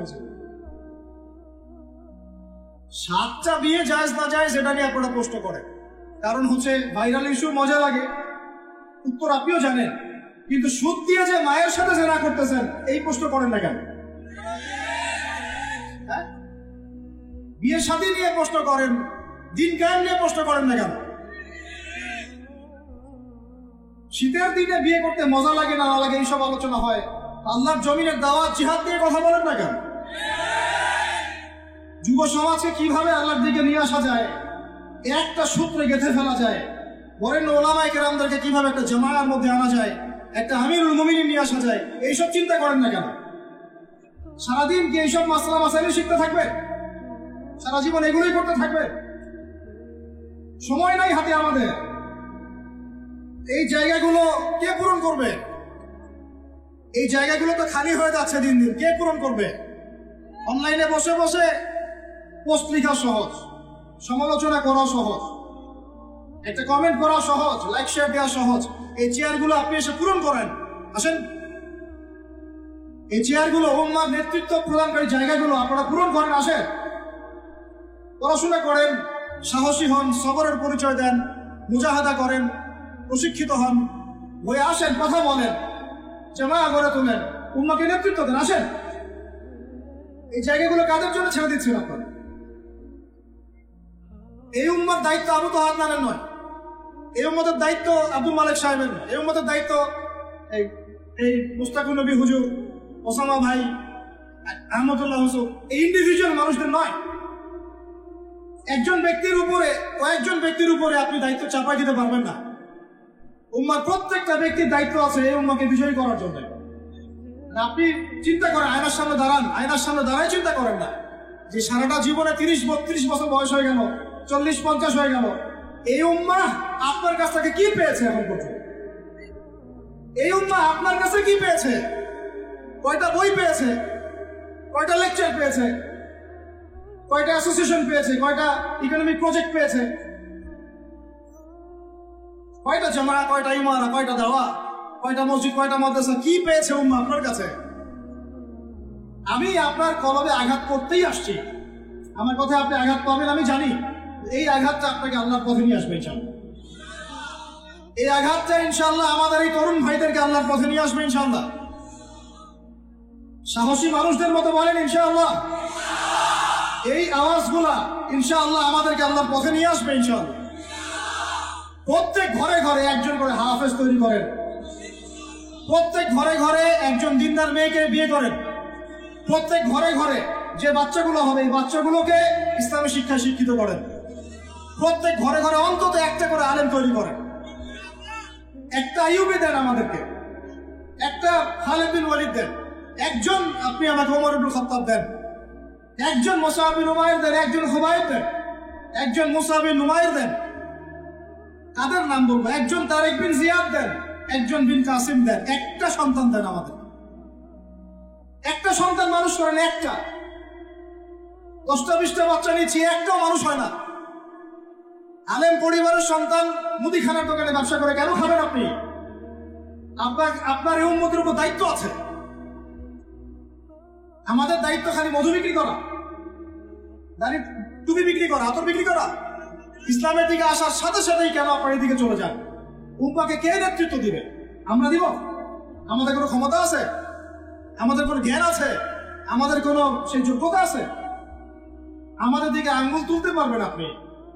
7টা বিয়ে জায়েজ না জায়েজ এটা নিয়ে আপনারা প্রশ্ন করেন, কারণ হচ্ছে ভাইরাল ইস্যু, মজা লাগে, উত্তর আপনিও জানেন, কিন্তু সুদ দিয়ে যে মায়ের সাথে জেনা করতেছেন এই প্রশ্ন করেন না কেন? হ্যাঁ, বিয়ে শাদী নিয়ে প্রশ্ন করেন, দিন কায়েম নিয়ে প্রশ্ন করেন না কেন? শীতের দিনে বিয়ে করতে মজা লাগে না লাগে এইসব আলোচনা হয়, আল্লাহর জমিনের দাওয়াত জিহাদ নিয়ে কথা বলেন না কেন? যুব সমাজকে কিভাবে আল্লাহর দিকে নিয়ে আসা যায়, একটা সূত্রে গেঁথে ফেলা যায়, বরেণ্য ওলামায়ে কেরামদেরকে কিভাবে একটা জামায়ার মধ্যে আনা যায়, একটা আমিরুল মুমিনিন নিয়ে আসা যায়, এইসব চিন্তা করেন না কেন? সারাদিন কি এইসব মাসলা মাসাইল শিখতে থাকবে? সারা জীবন এগুলোই করতে থাকবে? সময় নাই হাতে আমাদের। এই জায়গাগুলো কে পূরণ করবে? এই জায়গাগুলো তো খালি হয়ে যাচ্ছে দিন দিন, কে পূরণ করবে? অনলাইনে বসে বসে পোস্ট লেখা সহজ, সমালোচনা করা সহজ, একটা কমেন্ট করা সহজ, লাইক শেয়ার দেওয়া সহজ। এই চেয়ারগুলো আপনি এসে পূরণ করেন, আসেন। এই চেয়ারগুলো, উম্মার নেতৃত্ব প্রদানকারী জায়গাগুলো আপনারা পূরণ করেন, আসেন। পড়াশোনা করেন, সাহসী হন, সবরের পরিচয় দেন, মুজাহাদা করেন, প্রশিক্ষিত হন, হয়ে আসেন, কথা বলেন, জামায়া গড়ে তোলেন, উম্মাকে নেতৃত্ব দেন, আসেন। এই জায়গাগুলো কাদের জন্য ছেড়ে দিচ্ছেন আপনারা? এই উম্মার দায়িত্ব আবু তোহার নামের নয়, এই উম্মতের দায়িত্ব আব্দুল মালিক সাহেবের নয়, এই উম্মতের দায়িত্ব এই মুস্তাকুর নবী হুজুর, ওসামা ভাই, আহমদুল্লাহ হুসুর, এই ইন্ডিভিজুয়াল মানুষদের নয়। একজন ব্যক্তির উপরে, কয়েকজন ব্যক্তির উপরে আপনি দায়িত্ব চাপাই দিতে পারবেন না। উম্মার প্রত্যেকটা ব্যক্তির দায়িত্ব আছে এই উম্মাকে বিজয়ী করার জন্য। আপনি চিন্তা করেন, আয়নার সামনে দাঁড়ান, আয়নার সামনে দাঁড়াই চিন্তা করেন না যে সারাটা জীবনে 30-32 বছর বয়স হয়ে গেল, 40-50 হয়ে গেল, এই উম্মা আপনার কাছ থেকে কি পেয়েছে এখন পর্যন্ত? এই উম্মা আপনার কাছে কি পেয়েছে? কয়টা বই পেয়েছে, কয়টা লেকচার পেয়েছে, কয়টা অ্যাসোসিয়েশন পেয়েছে, কয়টা ইকোনমিক প্রজেক্ট পেয়েছে, কয়টা জামা, কয়টা ইমারা, কয়টা দাওয়া, কয়টা মসজিদ, কয়টা মাদ্রাসা, কি পেয়েছে উম্মা আপনার কাছে? আমি আপনার কলবে আঘাত করতেই আসছি, আমার কথা আপনি আঘাত পাবেন আমি জানি। এই আঘাতটা আপনাকে আল্লাহর পথে নিয়ে আসবে ইনশাআল্লাহ। এই আঘাতটা ইনশাআল্লাহ আমাদের এই তরুণ ভাইদেরকে আল্লাহর পথে নিয়ে আসবে ইনশাআল্লাহ। সাহসী মানুষদের মতো বলেন ইনশাআল্লাহ। এই আওয়াজগুলা ইনশাআল্লাহ আমাদেরকে আল্লাহর পথে নিয়ে আসবে ইনশাআল্লাহ। প্রত্যেক ঘরে ঘরে একজন করে হাফেজ তৈরি করেন, প্রত্যেক ঘরে ঘরে একজন দিনদার মেয়েকে বিয়ে করেন, প্রত্যেক ঘরে ঘরে যে বাচ্চাগুলো হবে এই বাচ্চাগুলোকে ইসলামী শিক্ষায় শিক্ষিত করেন, প্রত্যেক ঘরে ঘরে অন্তত একটা করে আলেম তৈরি করেন। একটা আইয়ুবী দেন আমাদেরকে, একটা খালিদ বিন ওয়ালিদ দেন, একজন আপনি আমাকে ওমর ইবনে খাত্তাব দেন, একজন মুসআব বিন উমাইর দেন, একজন খুবাইব দেন, একজন মুসআব বিন নুমাইর দেন। কাদের নাম বলবো? একজন তারিক বিন জিয়াদ দেন, একজন বিন কাসিম দেন। একটা সন্তান দেন আমাদের, একটা সন্তান মানুষ করেন, একটা। 10টা-20টা বাচ্চা নিচ্ছি, একটাও মানুষ হয় না। আলেম পরিবারের সন্তান মুদিখানার দোকানে ব্যবসা করে কেন খাবেন আপনি? আপনার এই উম্মতের উপর দায়িত্ব আছে। আমাদের দায়িত্ব খালি মধু বিক্রি করা, টুপি বিক্রি করা, আতর বিক্রি করা? ইসলামের দিকে আসার সাথে সাথেই কেন আপনার এদিকে চলে যান? উম্মাকে কে নেতৃত্ব দিবে? আমরা দিব? আমাদের কোনো ক্ষমতা আছে? আমাদের কোনো জ্ঞান আছে? আমাদের কোনো সেই যোগ্যতা আছে? আমাদের দিকে আঙ্গুল তুলতে পারবেন আপনি?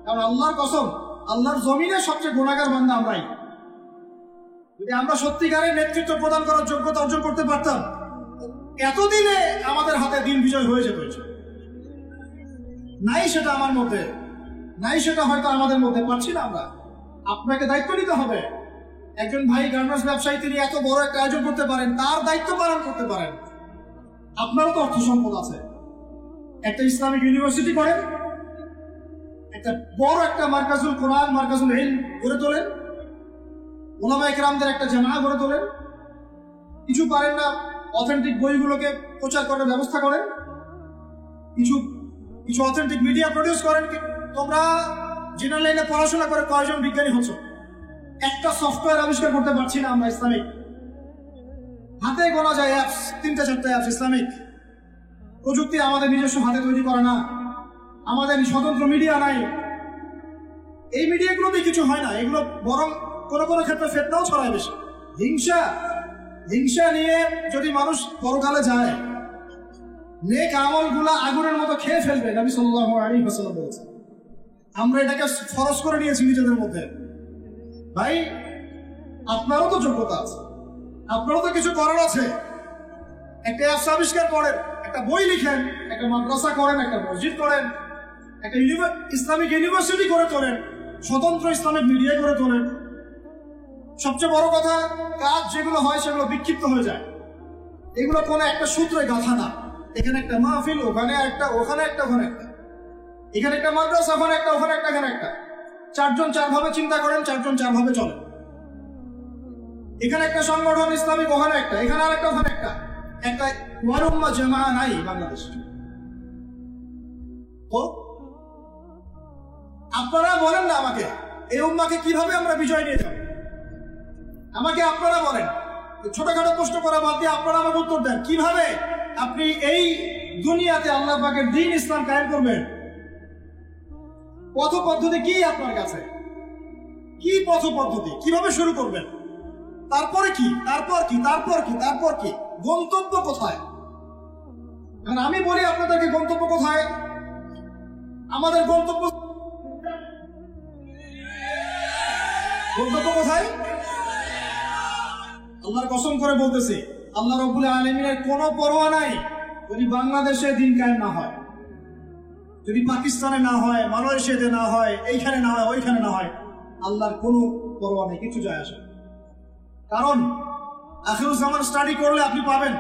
কারণ আল্লাহর কসম, আল্লাহর জমিনে সবচেয়ে গুনাহগার বান্দা আমরাই। যদি আমরা সত্যিকারের নেতৃত্ব প্রদান করার যোগ্যতা অর্জন করতে পারতাম, এতদিনে আমাদের হাতে দিন বিজয় হয়ে যেত। নাই সেটা আমার মধ্যে, নাই সেটা হয়তো আমাদের মধ্যে, পারছি না আমরা। আপনাকে দায়িত্ব নিতে হবে। একজন ভাই গার্মেন্টস ব্যবসায়ী, তিনি এত বড় একটা আয়োজন করতে পারেন, তার দায়িত্ব পালন করতে পারেন। আপনারও তো অর্থ সম্পদ আছে, একটা ইসলামিক ইউনিভার্সিটি করেন, একটা বড় একটা মার্কাজুল কোরআন, মার্কাজুল ইলম গড়ে তোলেন, উলামায়ে কেরামদের একটা জামায়া গড়ে তোলেন। কিছু পারেন না, অথেন্টিক বইগুলোকে প্রচার করার ব্যবস্থা করেন, কিছু অথেন্টিক মিডিয়া প্রডিউস করেন। তোমরা জেনারেল লাইনে পড়াশোনা করে কয়জন বিজ্ঞানী হচ্ছ? একটা সফটওয়্যার আবিষ্কার করতে পারছি না আমরা ইসলামিক। হাতে গোনা যায় অ্যাপস, 3-4টা অ্যাপস ইসলামিক প্রযুক্তি আমাদের নিজস্ব হাতে তৈরি করে না। আমাদের স্বতন্ত্র মিডিয়া নাই। এই মিডিয়াগুলোতে কিছু হয় না, এগুলো বরং কোনো কোনো ক্ষেত্রে ফেতনাও ছড়ায় বেশি। হিংসা নিয়ে যদি মানুষ পরকালে যায়, নেক আমলগুলা আগুনের মতো খেয়ে ফেলবে, নবী সাল্লাল্লাহু আলাইহি ওয়াসাল্লাম বলেছেন। আমরা এটাকে ফরজ করে নিয়েছি নিজেদের মধ্যে। ভাই, আপনারও তো যোগ্যতা আছে, আপনারও তো কিছু করার আছে। একটা অ্যাপস আবিষ্কার করেন, একটা বই লিখেন, একটা মাদ্রাসা করেন, একটা মসজিদ করেন, একটা ইসলামিক ইউনিভার্সিটি করে তোলেন, স্বতন্ত্র ইসলামিক মিডিয়া করে তোলেন। সবচেয়ে বড় কথা, কাজ যেগুলো হয় সেগুলো বিক্ষিপ্ত হয়ে যায়। এগুলো কোনো একটা সূত্রে গাঁথা না। এখানে একটা মাহফিল, ওখানে একটা, ওখানে একটা, ওখানে একটা, এখানে একটা মাদ্রাসা, ওখানে একটা, ওখানে একটা, এখানে একটা। চারজন চারভাবে চিন্তা করেন, চারজন চারভাবে চলেন। এখানে একটা সংগঠন ইসলামিক, ওখানে একটা, এখানে আর একটা, ওখানে একটা। একটা ওয়াল উম্মাহ জামাআহ নাই বাংলাদেশে। তো আপনারা বলেন না আমাকে, এই উম্মাহকে কিভাবে আমরা বিজয় নিয়ে যাব? আমাকে আপনারা বলেন, ছোটখাটো প্রশ্ন করা বাদ দিয়ে আপনারা আমাকে উত্তর দেন। কিভাবে আপনি এই দুনিয়াতে আল্লাহ পাকের দ্বীন ইসলাম কায়েম করবেন? পথ পদ্ধতি কি আপনার কাছে? কি পথ পদ্ধতি? কিভাবে শুরু করবেন? তারপরে কি, তারপর কি, তারপর কি, তারপর কি? গন্তব্য কোথায়? কারণ আমি বলি আপনাদেরকে, গন্তব্য কোথায়? আমাদের গন্তব্য কোথায়? আল্লাহর কসম করে বলতেছি, আল্লাহ রাব্বুল আলামিনের কোনো পরোয়া নাই যদি বাংলাদেশে দিন কায়েম না হয়, যদি পাকিস্তানে না হয়, মালয়েশিয়াতে না হয়, এইখানে না হয়, ওইখানে না হয়, আল্লাহর কোনো পরোয়া নেই, কিছু যায় আসে। কারণ আখিরুজ্জামান স্টাডি করলে আপনি পাবেন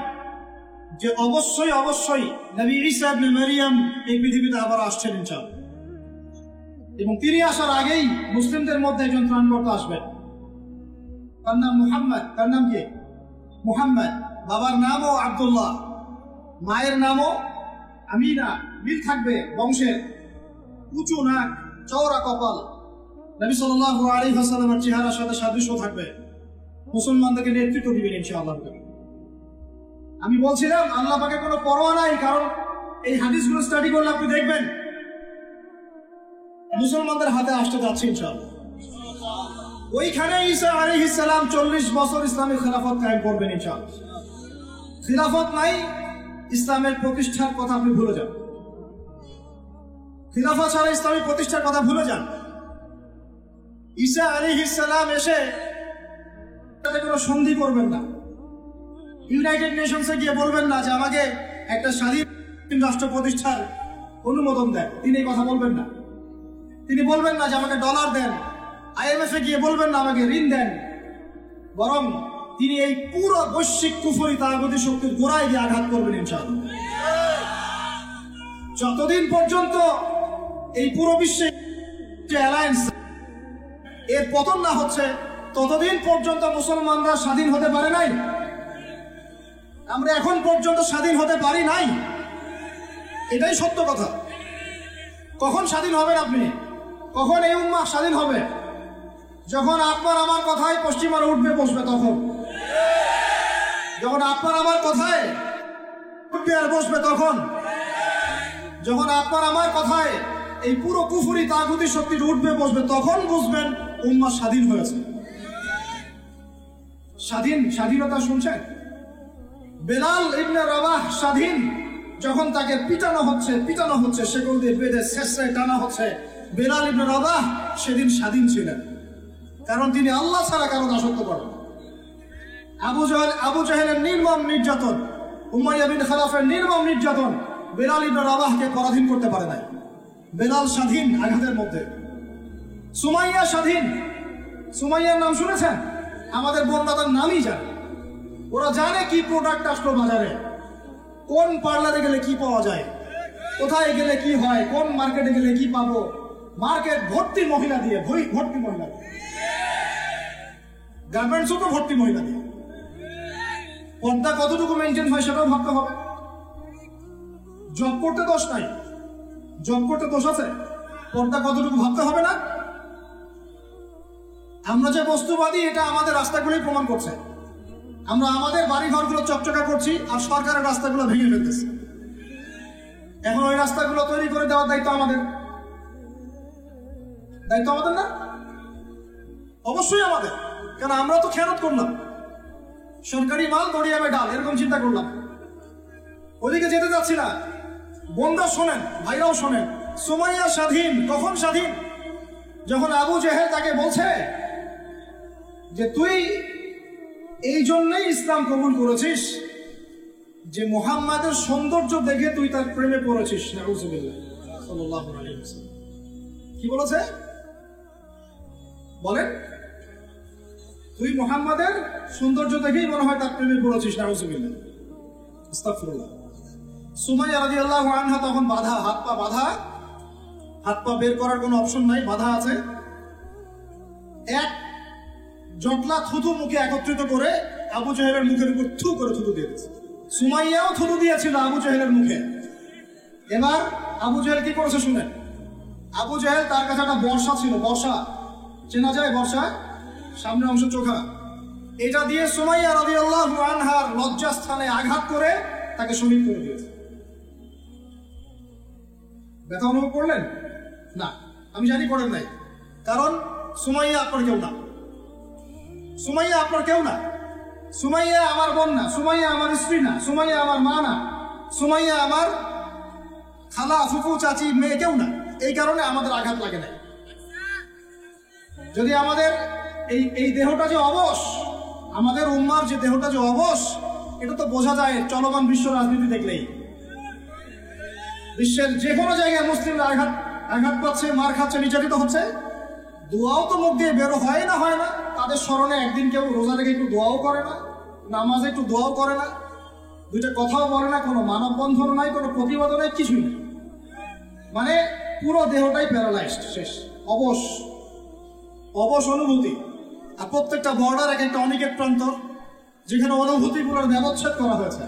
যে অবশ্যই অবশ্যই নবী ঈসা ইবনে মারইয়াম এই পৃথিবীতে আবার আসছেন ইনশাআল্লাহ, এবং তিনি আসার আগেই মুসলিমদের মধ্যে একজন ত্রাণকর্তা আসবেন। তার নাম মুহাম্মদ। তার নাম কি? মুহাম্মদ। বাবার নামও আব্দুল্লাহ, মায়ের নামও আমিনা। মিল থাকবে বংশের। উঁচু নাক, চওড়া কপাল, নবী সাল্লাল্লাহু আলাইহি ওয়াসাল্লামের চেহারার সাথে সাদৃশ্য থাকবে। মুসলমানদেরকে নেতৃত্ব দিবেন ইনশাআল্লাহ। আমি বলছিলাম আল্লাহ পাকের কোনো পরোয়া নাই, কারণ এই হাদিসগুলো স্টাডি করলে আপনি দেখবেন মুসলমানদের হাতে আসতে যাচ্ছে ইনশাআল্লাহ। ওইখানে ঈসা আলাইহিস সালাম 40 বছর ইসলামের খেলাফত কায়েম করবেন ইনশাআল্লাহ। খিলাফত নাই, ইসলামের প্রতিষ্ঠার কথা আপনি ভুলে যান। খিলাফত ছাড়া ইসলামের প্রতিষ্ঠার কথা ভুলে যান। ঈসা আলাইহিস সালাম এসে কোনো সন্ধি করবেন না। ইউনাইটেড নেশনসে গিয়ে বলবেন না যে আমাকে একটা স্বাধীন রাষ্ট্র প্রতিষ্ঠার অনুমোদন দেন। তিনি এই কথা বলবেন না। তিনি বলবেন না যে আমাকে ডলার দেন। IMF এ গিয়ে বলবেন না আমাকে ঋণ দেন। বরং তিনি এই পুরো বৈশ্বিক কুফরি তাগুতি শক্তির গোড়ায় গিয়ে আঘাত করবেন ইনশাআল্লাহ। যতদিন পর্যন্ত এই পুরো বিশ্বে যে অ্যালায়েন্স এর পতন না হচ্ছে, ততদিন পর্যন্ত মুসলমানরা স্বাধীন হতে পারে নাই। আমরা এখন পর্যন্ত স্বাধীন হতে পারি নাই, এটাই সত্য কথা। কখন স্বাধীন হবেন আপনি? কখন এই উম্মাহ স্বাধীন হবে? যখন আপনার আমার কথায় পশ্চিমারা উঠবে বসবে, তখন। যখন আপনার আমার কথায় উঠবে আর বসবে, তখন। যখন আপনার আমার কথায় এই পুরো কুফরি তাগুতি শক্তি উঠবে বসবে, তখন বুঝবেন উম্মাহ স্বাধীন হয়েছে। স্বাধীনতা শুনছেন? বেলাল ইবনে রাবাহ স্বাধীন। যখন তাকে পিটানো হচ্ছে, সেগুলো দিয়ে বেঁধে শেষরায় টানা হচ্ছে, বেলাল ইবনে রাবাহ সেদিন স্বাধীন ছিলেন, কারণ তিনি আল্লাহ ছাড়া কারো দাসত্ব করেন। আবু জাহেলের নির্মম নির্যাতন, উমাইয়া বিন খালাফের নির্মম নির্যাতন বেলাল ইবনে রাবাহকে পরাধীন করতে পারে নাই। বেলাল স্বাধীন আঘাতের মধ্যে। সুমাইয়া স্বাধীন। সুমাইয়ার নাম শুনেছেন? আমাদের বোনরা তার নামই জানে। ওরা জানে কি প্রোডাক্ট আসলো বাজারে, কোন পার্লারে গেলে কি পাওয়া যায়, কোথায় গেলে কি হয়, কোন মার্কেটে গেলে কি পাবো। মার্কেট ভর্তি মহিলা দিয়ে, ভর্তি মহিলা দিয়ে, গার্মেন্টসও তো ভর্তি মহিলা দিয়ে। পর্দা কতটুকু মেনটেন হয় সেটাও ভাবতে হবে। জব করতে দোষ নাই, জব করতে দোষ আছে, পর্দা কতটুকু ভাবতে হবে না? আমরা যে বস্তুবাদী, এটা আমাদের রাস্তাগুলোই প্রমাণ করছে। আমরা আমাদের বাড়ি ঘরগুলো চকচকা করছি আর সরকারের রাস্তাগুলো ভেঙে ফেলতেছি। এখন ওই রাস্তাগুলো তৈরি করে দেওয়ার দায়িত্ব আমাদের, দায়িত্ব আমাদের না? অবশ্যই আমাদের, কারণ আমরা তো খেয়ানত করলাম, সরকারি মাল গড়িয়াবে ডাল, এরকম চিন্তা করলাম। ওদিকে যেতে যাচ্ছি না। বোনরা শোনেন, ভাইরাও শোনেন, সুমাইয়া স্বাধীন। কখন স্বাধীন? যখন আবু জেহেল তাকে বলছে যে তুই এই জন্যই ইসলাম কবুল করেছিস যে মুহাম্মাদের সৌন্দর্য দেখে তুই তার প্রেমে পড়েছিস। নাউযুবিল্লাহ সাল্লাল্লাহু আলাইহি ওয়াসাল্লাম কি বলেছে বলেন? তুই মুহাম্মাদের সৌন্দর্য দেখেই মনে হয় তার প্রেমে পড়েছিস। নাউযুবিল্লাহ, আস্তাগফিরুল্লাহ। সুমাইয়া রাদিয়াল্লাহু আনহা তখন বাধা, হাত পা বাধা, হাত পা বের করার কোনো অপশন নাই, বাধা আছে। এক জটলা থুতু মুখে একত্রিত করে আবু জেহেলের মুখের উপর থু করে থুতু দিয়ে দিয়েছে। সুমাইয়াও থুতু দিয়েছিল আবু জেহেলের মুখে। এবার আবু জেহেল কি করেছে শুনেন। আবু জেহেল তার কাছে একটা বর্ষা ছিল, বর্ষা চেনা যায়, বর্ষা সামনের অংশ চোখা, এটা দিয়ে সুমাইয়া রাদিয়াল্লাহু আনহার লজ্জাস্থানে আঘাত করে তাকে শহীদ করে দিয়েছে। ব্যথা অনুভব করলেন না? আমি জানি করেন নাই, কারণ সুমাইয়া আপনার কেউ না, সুমাইয়া আপনার কেউ না, সুমাইয়া আমার বোন না, সুমাইয়া আমার স্ত্রী না, সুমাইয়া আমার মা না, সুমাইয়া আমার খালা ফুফু চাচি মেয়ে কেউ না। এই কারণে আমাদের আঘাত লাগে না। যদি আমাদের এই দেহটা যে অবশ, আমাদের উম্মার যে দেহটা যে অবশ, এটা তো বোঝা যায় চলমান বিশ্ব রাজনীতি দেখলেই। বিশ্বের যে কোনো জায়গায় মুসলিমরা আঘাত পাচ্ছে, মার খাচ্ছে, নির্যাতিত হচ্ছে, দোয়াও তো মুখ দিয়ে বেরো হয় না তাদের স্মরণে একদিন কেউ রোজা রেখে একটু দোয়াও করে না, নামাজে একটু দোয়াও করে না, দুইটা কথাও বলে না, কোনো মানববন্ধন নাই, কোনো প্রতিবাদও নাই, কিছুই নেই। মানে পুরো দেহটাই প্যারালাইজড, শেষ, অবশ অনুভূতি। আর প্রত্যেকটা বর্ডার এক একটা অনিকেট প্রান্ত, যেখানে অনুভূতিগুলোর ব্যবচ্ছেদ করা হয়েছে,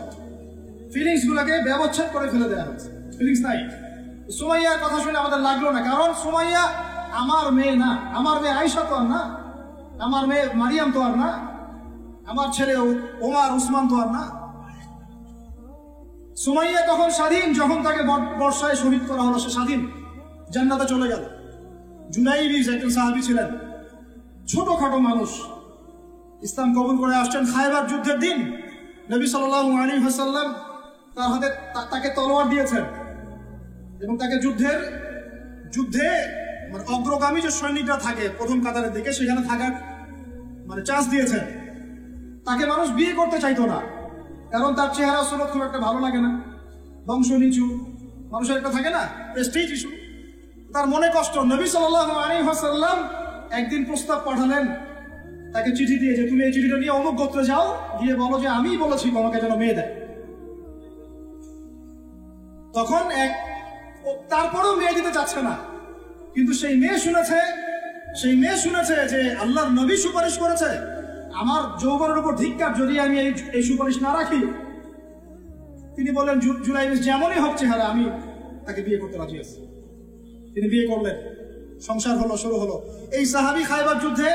ফিলিংস গুলোকে ব্যবচ্ছেদ করে ফেলে দেওয়া হয়েছে, ফিলিংস নাই। সুমাইয়ার কথা শুনে আমাদের লাগলো না, কারণ সুমাইয়া আমার মেয়ে না, আমার মেয়ে আয়েশা তো আর না, আমার মেয়ে মারিয়াম তো আর না, আমার ছেলে ওমর উসমান তো আর না। সুমাইয়া তখন স্বাধীন, যখন তাকে বর্ষায় শহীদ করা হলো, সে স্বাধীন, জান্নাতে চলে গেল। জুনাইবিস একজন সাহাবী ছিলেন, ছোটখাটো মানুষ, ইসলাম কবুল করে আসছেন। খায়বার যুদ্ধের দিন নবী সাল্লাল্লাহু আলাইহি ওয়াসাল্লাম তার হাতে তাকে তলোয়ার দিয়েছেন এবং তাকে যুদ্ধে মানে অগ্রগামী যে সৈনিকরা থাকে প্রথম কাতারের দিকে, সেখানে থাকার মানে চান্স দিয়েছেন। তাকে মানুষ বিয়ে করতে চাইতো না, কারণ তার চেহারা সুরত খুব একটা ভালো লাগে না, বংশ নিচু, মানুষের একটা থাকে না প্রেস্টিজ ইস্যু, তার মনে কষ্ট। নবী সাল্লাল্লাহু আলাইহি ওয়াসাল্লাম একদিন প্রস্তাব পাঠালেন তাকে চিঠি দিয়ে, যে তুমি এই চিঠিটা নিয়ে অমুক গোত্রে যাও, গিয়ে বলো যে আমি বলেছি তোমাকে যেন মেয়ে দেয়। তখন তারপরেও মেয়ে দিতে চাচ্ছে না, কিন্তু সেই মেয়ে শুনেছে যে আল্লাহর নবী সুপারিশ করেছে, আমার যৌবনের উপর ধিক্কার যদি আমি এই সুপারিশ না রাখি। তিনি বললেন জুলাইবিস যেমনই হোক চেহারা, আমি তাকে বিয়ে করতে রাজি আছি। তিনি বিয়ে করলেন, সংসার হলো, শুরু হলো। এই সাহাবী খায়বার যুদ্ধে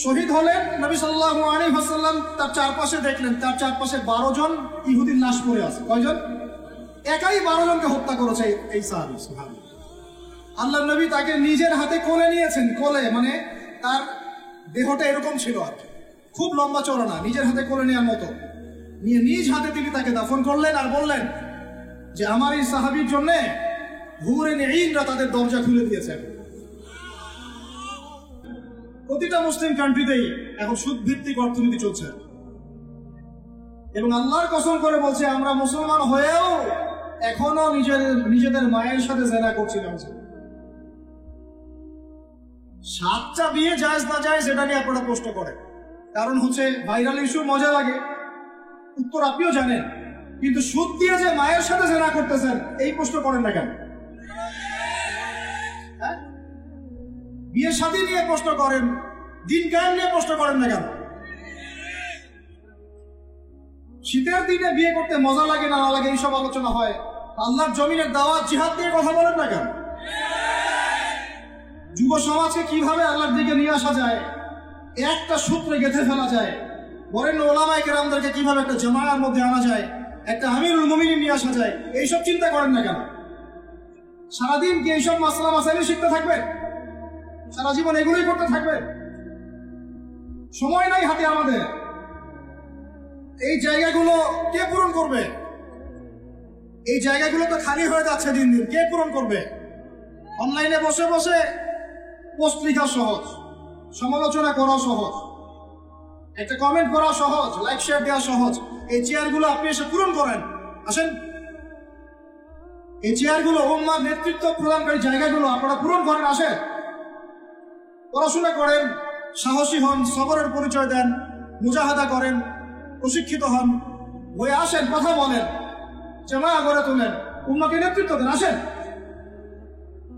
শহীদ হলেন। নবী সাল্লাল্লাহু আলাইহি ওয়াসাল্লাম তার চারপাশে দেখলেন, তার চারপাশে 12 জন ইহুদির লাশ পড়ে আছে। কয়জন? একাই 12 জনকে হত্যা করেছে এই সাহাবী। সুবহানাল্লাহ। আল্লাহর নবী তাকে নিজের হাতে কোলে নিয়েছেন, কোলে মানে তার দেহটা এরকম ছিল আর খুব লম্বা চওড়া না, নিজের হাতে কোলে নেওয়ার মতো নিয়ে নিজ হাতে তিনি তাকে দাফন করলেন। আর বললেন যে আমার এই সাহাবীর জন্য হুরে নেঈনরা তাদের দরজা খুলে দিয়েছেন। প্রতিটা মুসলিম কান্ট্রিতেই এখন সুদ ভিত্তিক অর্থনীতি চলছে, এবং আল্লাহর কসম করে বলছে আমরা মুসলমান হয়েও এখনো নিজেদের মায়ের সাথে জেনা করছি না। 7টা বিয়ে জায়েজ না জায়েজ এটা নিয়ে আপনারা প্রশ্ন করেন, কারণ হচ্ছে ভাইরাল ইস্যু, মজা লাগে, উত্তর আপনিও জানেন, কিন্তু সুদ দিয়ে যে মায়ের সাথে জেনা করতেছেন এই প্রশ্ন করেন না কেন? বিয়ে শাদী নিয়ে প্রশ্ন করেন, দিন কায়েম নিয়ে প্রশ্ন করেন না কেন? শীতের দিনে বিয়ে করতে মজা লাগে না লাগে এইসব আলোচনা হয়, আল্লাহর জমিনের দাওয়াত জিহাদ নিয়ে কথা বলেন না কেন? যুব সমাজকে কিভাবে আল্লাহর দিকে নিয়ে আসা যায়, একটা সূত্রে গেঁথে ফেলা যায়, বরেণ্য ওলামায়ে কেরামদেরকে কিভাবে একটা জামায়ার মধ্যে আনা যায়, একটা আমিরুল মুমিনিন নিয়ে আসা যায়, এইসব চিন্তা করেন না কেন? সারাদিন কি এইসব মাসলা মাসাইল শিখতে থাকবেন? সারা জীবন এগুলোই করতে থাকবেন? সময় নাই হাতে আমাদের। এই জায়গাগুলো কে পূরণ করবে? এই জায়গাগুলো তো খালি হয়ে যাচ্ছে দিন দিন, কে পূরণ করবে? অনলাইনে বসে বসে পোস্ট লেখা সহজ, সমালোচনা করা সহজ, একটা কমেন্ট করা সহজ, লাইক শেয়ার দেওয়া সহজ। এই চেয়ারগুলো আপনি এসে পূরণ করেন, আসেন। এই চেয়ারগুলো উম্মার নেতৃত্ব প্রদানকারী জায়গাগুলো আপনারা পূরণ করেন, আসেন। পড়াশোনা করেন, সাহসী হন, সবরের পরিচয় দেন, মুজাহাদা করেন, প্রশিক্ষিত হন, হয়ে আসেন, কথা বলেন, জামায়া গড়ে তোলেন, উম্মাকে নেতৃত্ব দেন, আসেন।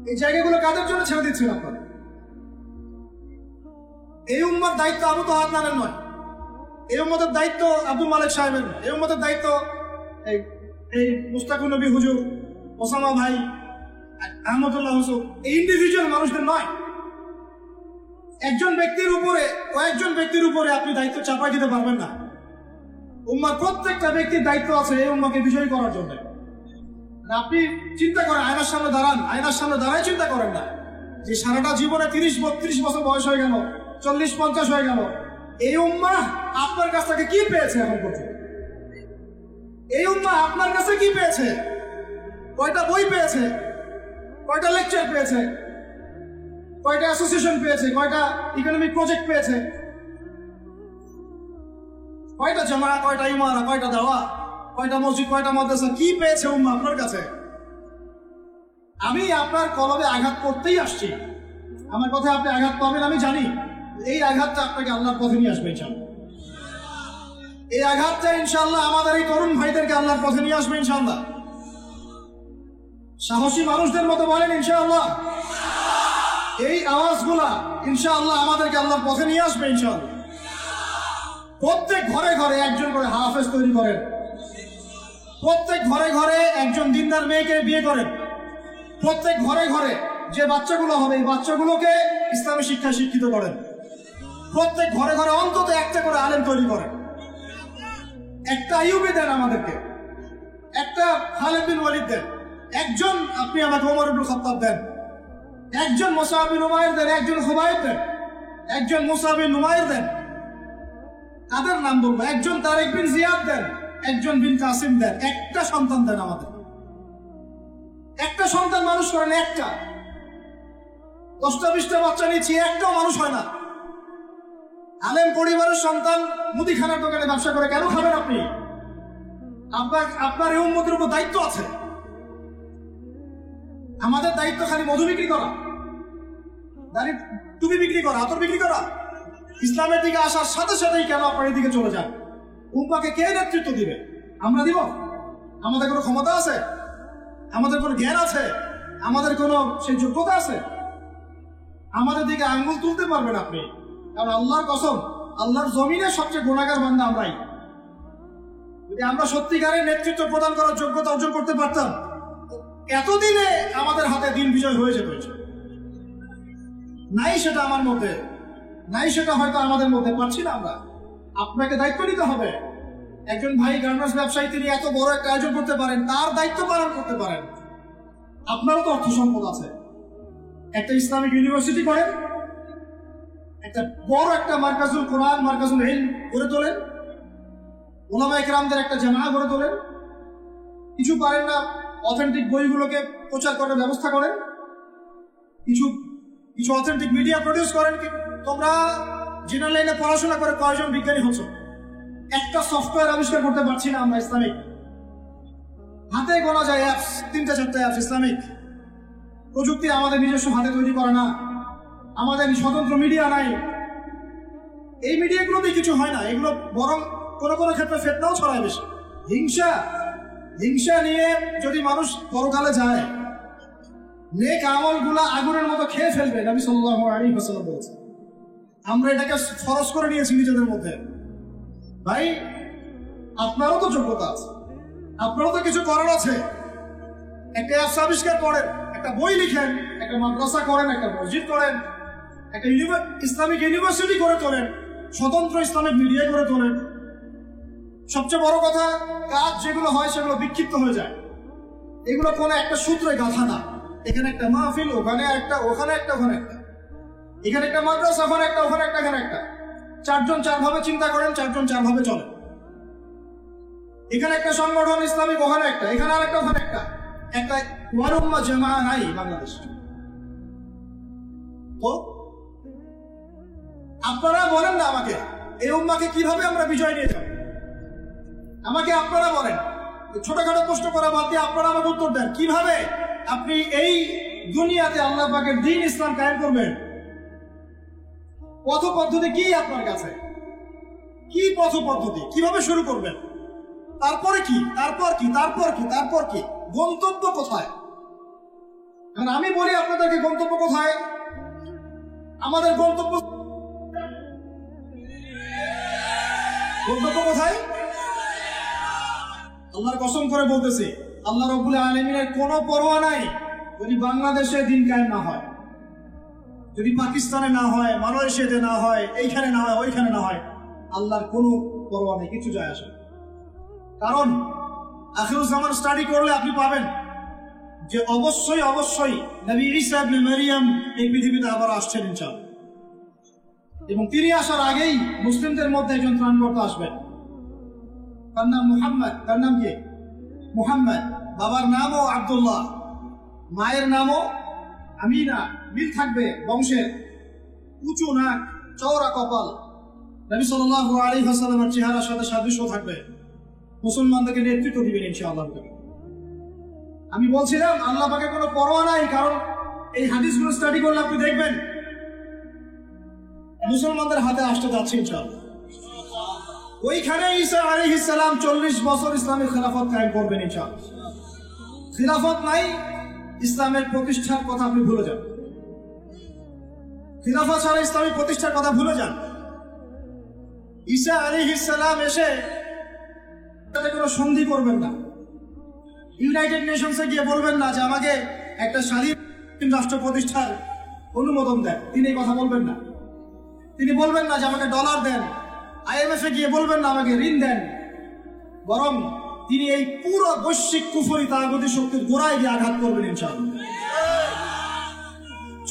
এই জায়গাগুলো কাদের জন্য ছেড়ে দিচ্ছেন আপনারা? এই উম্মার দায়িত্ব আবু তো আদনানের নয়, এই উম্মতের দায়িত্ব আব্দুল মালিক সাহেবের নয়, এই উম্মতের দায়িত্ব এই মুস্তাকুর নবী হুজুর, ওসামা ভাই, আহমদুল্লাহ হুসুন, এই ইন্ডিভিজুয়াল মানুষদের নয়। একজন ব্যক্তির উপরে, কয়েকজন ব্যক্তির উপরে আপনি দায়িত্ব চাপাই দিতে পারবেন না। উম্মার প্রত্যেকটা ব্যক্তির দায়িত্ব আছে এই উম্মাকে বিজয়ী করার জন্য। আপনি চিন্তা করেন, আয়নার সামনে দাঁড়ান, আয়নার সামনে দাঁড়ায় চিন্তা করেন না যে সারাটা জীবনে 30-32 বছর বয়স হয়ে গেল, 40-50 হয়ে গেল, এই উম্মাহ আপনার কাছ থেকে কি পেয়েছে এখন পর্যন্ত? এই উম্মাহ আপনার কাছে কি পেয়েছে? কয়টা বই পেয়েছে? কয়টা লেকচার পেয়েছে? কয়টা অ্যাসোসিয়েশন পেয়েছে? কয়টা ইকোনমিক প্রজেক্ট পেয়েছে? কয়টা জামায়া, কয়টা ইমারা, কয়টা দাওয়া, কয়টা মসজিদ, কয়টা মাদ্রাসা, কি পেয়েছে উম্মাহ আপনার কাছে? আমি আপনার কলবে আঘাত করতেই আসছি। আমার কথায় আপনি আঘাত পাবেন আমি জানি। এই আঘাতটা আপনাকে আল্লাহর পথে নিয়ে আসবে ইনশাআল্লাহ। এই আঘাতটা ইনশাআল্লাহ আমাদের এই তরুণ ভাইদেরকে আল্লাহর পথে নিয়ে আসবে ইনশাআল্লাহ। সাহসী মানুষদের মতো বলেন ইনশাআল্লাহ। এই আওয়াজগুলা ইনশাআল্লাহ আমাদেরকে আল্লাহর পথে নিয়ে আসবে ইনশাআল্লাহ। প্রত্যেক ঘরে ঘরে একজন করে হাফেজ তৈরি করেন, প্রত্যেক ঘরে ঘরে একজন দিনদার মেয়েকে বিয়ে করেন, প্রত্যেক ঘরে ঘরে যে বাচ্চাগুলো হবে এই বাচ্চাগুলোকে ইসলামী শিক্ষায় শিক্ষিত করেন, প্রত্যেক ঘরে ঘরে অন্তত একটা করে আলেম তৈরি করেন। একটা আইয়ুবী দেন আমাদেরকে, একটা খালিদ বিন ওয়ালিদ দেন, একজন আপনি আমাকে ওমর ইবনে খাত্তাব দেন, একজন মুসআব বিন উমাইর দেন, একজন খুবাইব দেন, একজন মুসা বিন নুমাইর দেন। কাদের নাম বলবো? একজন তারিক বিন জিয়াদ দেন, একজন বিন কাসিম দেন। একটা সন্তান দেন আমাদের, একটা সন্তান মানুষ করেন। একটা 10টা-20টা বাচ্চা নিচ্ছি, একটাও মানুষ হয় না। আলেম পরিবারের সন্তান মুদিখানার দোকানে ব্যবসা করে কেন খাবেন আপনি? আপনার এই উম্মতের উপর দায়িত্ব আছে। আমাদের দায়িত্ব খালি মধু বিক্রি করা, দাঁড়িয়ে টুপি বিক্রি করা, আতর বিক্রি করা? ইসলামের দিকে আসার সাথে সাথেই কেন আপনার এদিকে চলে যান? উম্মাকে কে নেতৃত্ব দিবে? আমরা দিব? আমাদের কোনো ক্ষমতা আছে? আমাদের কোনো জ্ঞান আছে? আমাদের কোনো সেই যোগ্যতা আছে? আমাদের দিকে আঙ্গুল তুলতে পারবেন আপনি? কারণ আল্লাহর কসম, আল্লাহর জমিনে সবচেয়ে গুনাহগার বান্দা আমরাই। যদি আমরা সত্যিকারের নেতৃত্ব প্রদান করার যোগ্যতা অর্জন করতে পারতাম, এতদিনে আমাদের হাতে দিন বিজয় হয়ে যেত। নাই সেটা আমার মধ্যে, নাই সেটা হয়তো আমাদের মধ্যে, পারছি না আমরা। আপনাকে দায়িত্ব নিতে হবে। একজন ভাই গার্মেন্টস ব্যবসায়ী, তিনি এত বড় একটা আয়োজন করতে পারেন, তার দায়িত্ব পালন করতে পারেন। আপনারও তো অর্থ সম্পদ আছে, একটা ইসলামিক ইউনিভার্সিটি করেন, একটা বড় একটা মার্কাজুল কোরআন, মার্কাজুল ইলম গড়ে তোলেন, উলামায়ে কেরামদের একটা জামায়া গড়ে তোলেন। কিছু পারেন না, অথেন্টিক বইগুলোকে প্রচার করার ব্যবস্থা করেন, কিছু অথেন্টিক মিডিয়া প্রডিউস করেন। তোমরা জেনারেল লাইনে পড়াশোনা করে কয়জন বিজ্ঞানী হচ্ছ? একটা সফটওয়্যার আবিষ্কার করতে পারছি না আমরা ইসলামিক। হাতে গোনা যায় অ্যাপস, 3-4টা অ্যাপস ইসলামিক। প্রযুক্তি আমাদের নিজস্ব হাতে তৈরি করে না, আমাদের স্বতন্ত্র মিডিয়া নাই। এই মিডিয়াগুলোতে কিছু হয় না, এগুলো বরং কোনো কোনো ক্ষেত্রে ফিতনাও ছড়ায় বেশি। হিংসা নিয়ে যদি মানুষ পরকালে যায়, নেক আমলগুলা আগুনের মতো খেয়ে ফেলবে, নবী সাল্লাল্লাহু আলাইহি ওয়াসাল্লাম বলেছেন। আমরা এটাকে ফরজ করে নিয়েছি নিজেদের মধ্যে। ভাই, আপনারও তো যোগ্যতা আছে, আপনারও তো কিছু করার আছে। একটা অ্যাপস আবিষ্কার করেন, একটা বই লিখেন, একটা মাদ্রাসা করেন, একটা মসজিদ করেন, একটা ইসলামিক ইউনিভার্সিটি করে তোলেন, স্বতন্ত্র ইসলামিক মিডিয়া করে তোলেন। সবচেয়ে বড় কথা, কাজ যেগুলো হয় সেগুলো বিক্ষিপ্ত হয়ে যায়। এগুলো কোনো একটা সূত্রে গাঁথা না। এখানে একটা মাহফিল, ওখানে একটা, ওখানে একটা, ওখানে একটা, এখানে একটা মাদ্রাসা, ওখানে একটা, ওখানে একটা, এখানে একটা। চারজন চারভাবে চিন্তা করেন, চারজন চারভাবে চলেন। এখানে একটা সংগঠন ইসলামিক, ওখানে একটা, এখানে আরেকটা, ওখানে একটা। একটা ওয়ার উম্মাহ জামাআহ নাই বাংলাদেশে। তো আপনারা বলেন না আমাকে, এই উম্মাহকে কিভাবে আমরা বিজয় নিয়ে যাব? আমাকে আপনারা বলেন, ছোটখাটো প্রশ্ন করা বাদ দিয়ে আপনারা আমাকে উত্তর দেন, কিভাবে আপনি এই দুনিয়াতে আল্লাহ পাকের দ্বীন ইসলাম কায়েম করবেন? পথ পদ্ধতি কি আপনার কাছে? কি পথ পদ্ধতি? কিভাবে শুরু করবেন? তারপরে কি? তারপর কি? তারপর কি? তারপর কি? গন্তব্য কোথায়? কারণ আমি বলি আপনাদেরকে, গন্তব্য কোথায়? আমাদের গন্তব্য কোথায়? আল্লাহর কসম করে বলতেছি, আল্লাহ রাব্বুল আলামিনের কোনো পরোয়া নাই যদি বাংলাদেশে দিন কায়েম না হয়, যদি পাকিস্তানে না হয়, মালয়েশিয়াতে না হয়, এইখানে না হয়, ওইখানে না হয়, আল্লাহর কোনো পরোয়া নেই, কিছু যায় আসে। কারণ আখিরুজ্জামান স্টাডি করলে আপনি পাবেন যে অবশ্যই অবশ্যই নবী ঈসা ইবনে মারইয়াম এই পৃথিবীতে আবার আসছেন ইনশাআল্লাহ, এবং তিনি আসার আগেই মুসলিমদের মধ্যে একজন ত্রাণকর্তা আসবেন। তার নাম মুহাম্মদ। তার নাম কি? মুহাম্মদ। বাবার নামও আব্দুল্লাহ, মায়ের নামও আমিনা। মিল থাকবে বংশের। উঁচু নাক, চওড়া কপাল, নবী সাল্লাল্লাহু আলাইহি ওয়াসাল্লামের চেহারার সাথে সাদৃশ্য থাকবে। মুসলমানদেরকে নেতৃত্ব দিবেন ইনশাআল্লাহ। আমি বলছিলাম আল্লাহ পাকের কোনো পরোয়া নাই, কারণ এই হাদিসগুলো স্টাডি করলে আপনি দেখবেন মুসলমানদের হাতে আসতে যাচ্ছে ইনশাআল্লাহ। ওইখানে ঈসা আলাইহিস সালাম 40 বছর ইসলামের খেলাফত কায়েম করবেন ইনশাআল্লাহ। খেলাফত নাই, ইসলামের প্রতিষ্ঠার কথা আপনি ভুলে যান। খেলাফত ছাড়া ইসলামের প্রতিষ্ঠার কথা ভুলে যান। ঈসা আলাইহিস সালাম এসে কোনো সন্ধি করবেন না। ইউনাইটেড নেশনসে গিয়ে বলবেন না যে আমাকে একটা স্বাধীন রাষ্ট্র প্রতিষ্ঠার অনুমোদন দেন, তিনি এই কথা বলবেন না। তিনি বলবেন না যে আমাকে ডলার দেন, IMF-এ গিয়ে বলবেন না আমাকে ঋণ দেন, বরং তিনি এই পুরো বৈশ্বিক কুফরি তাগুতি শক্তির গোড়ায় গিয়ে আঘাত করবেন ইনশাআল্লাহ।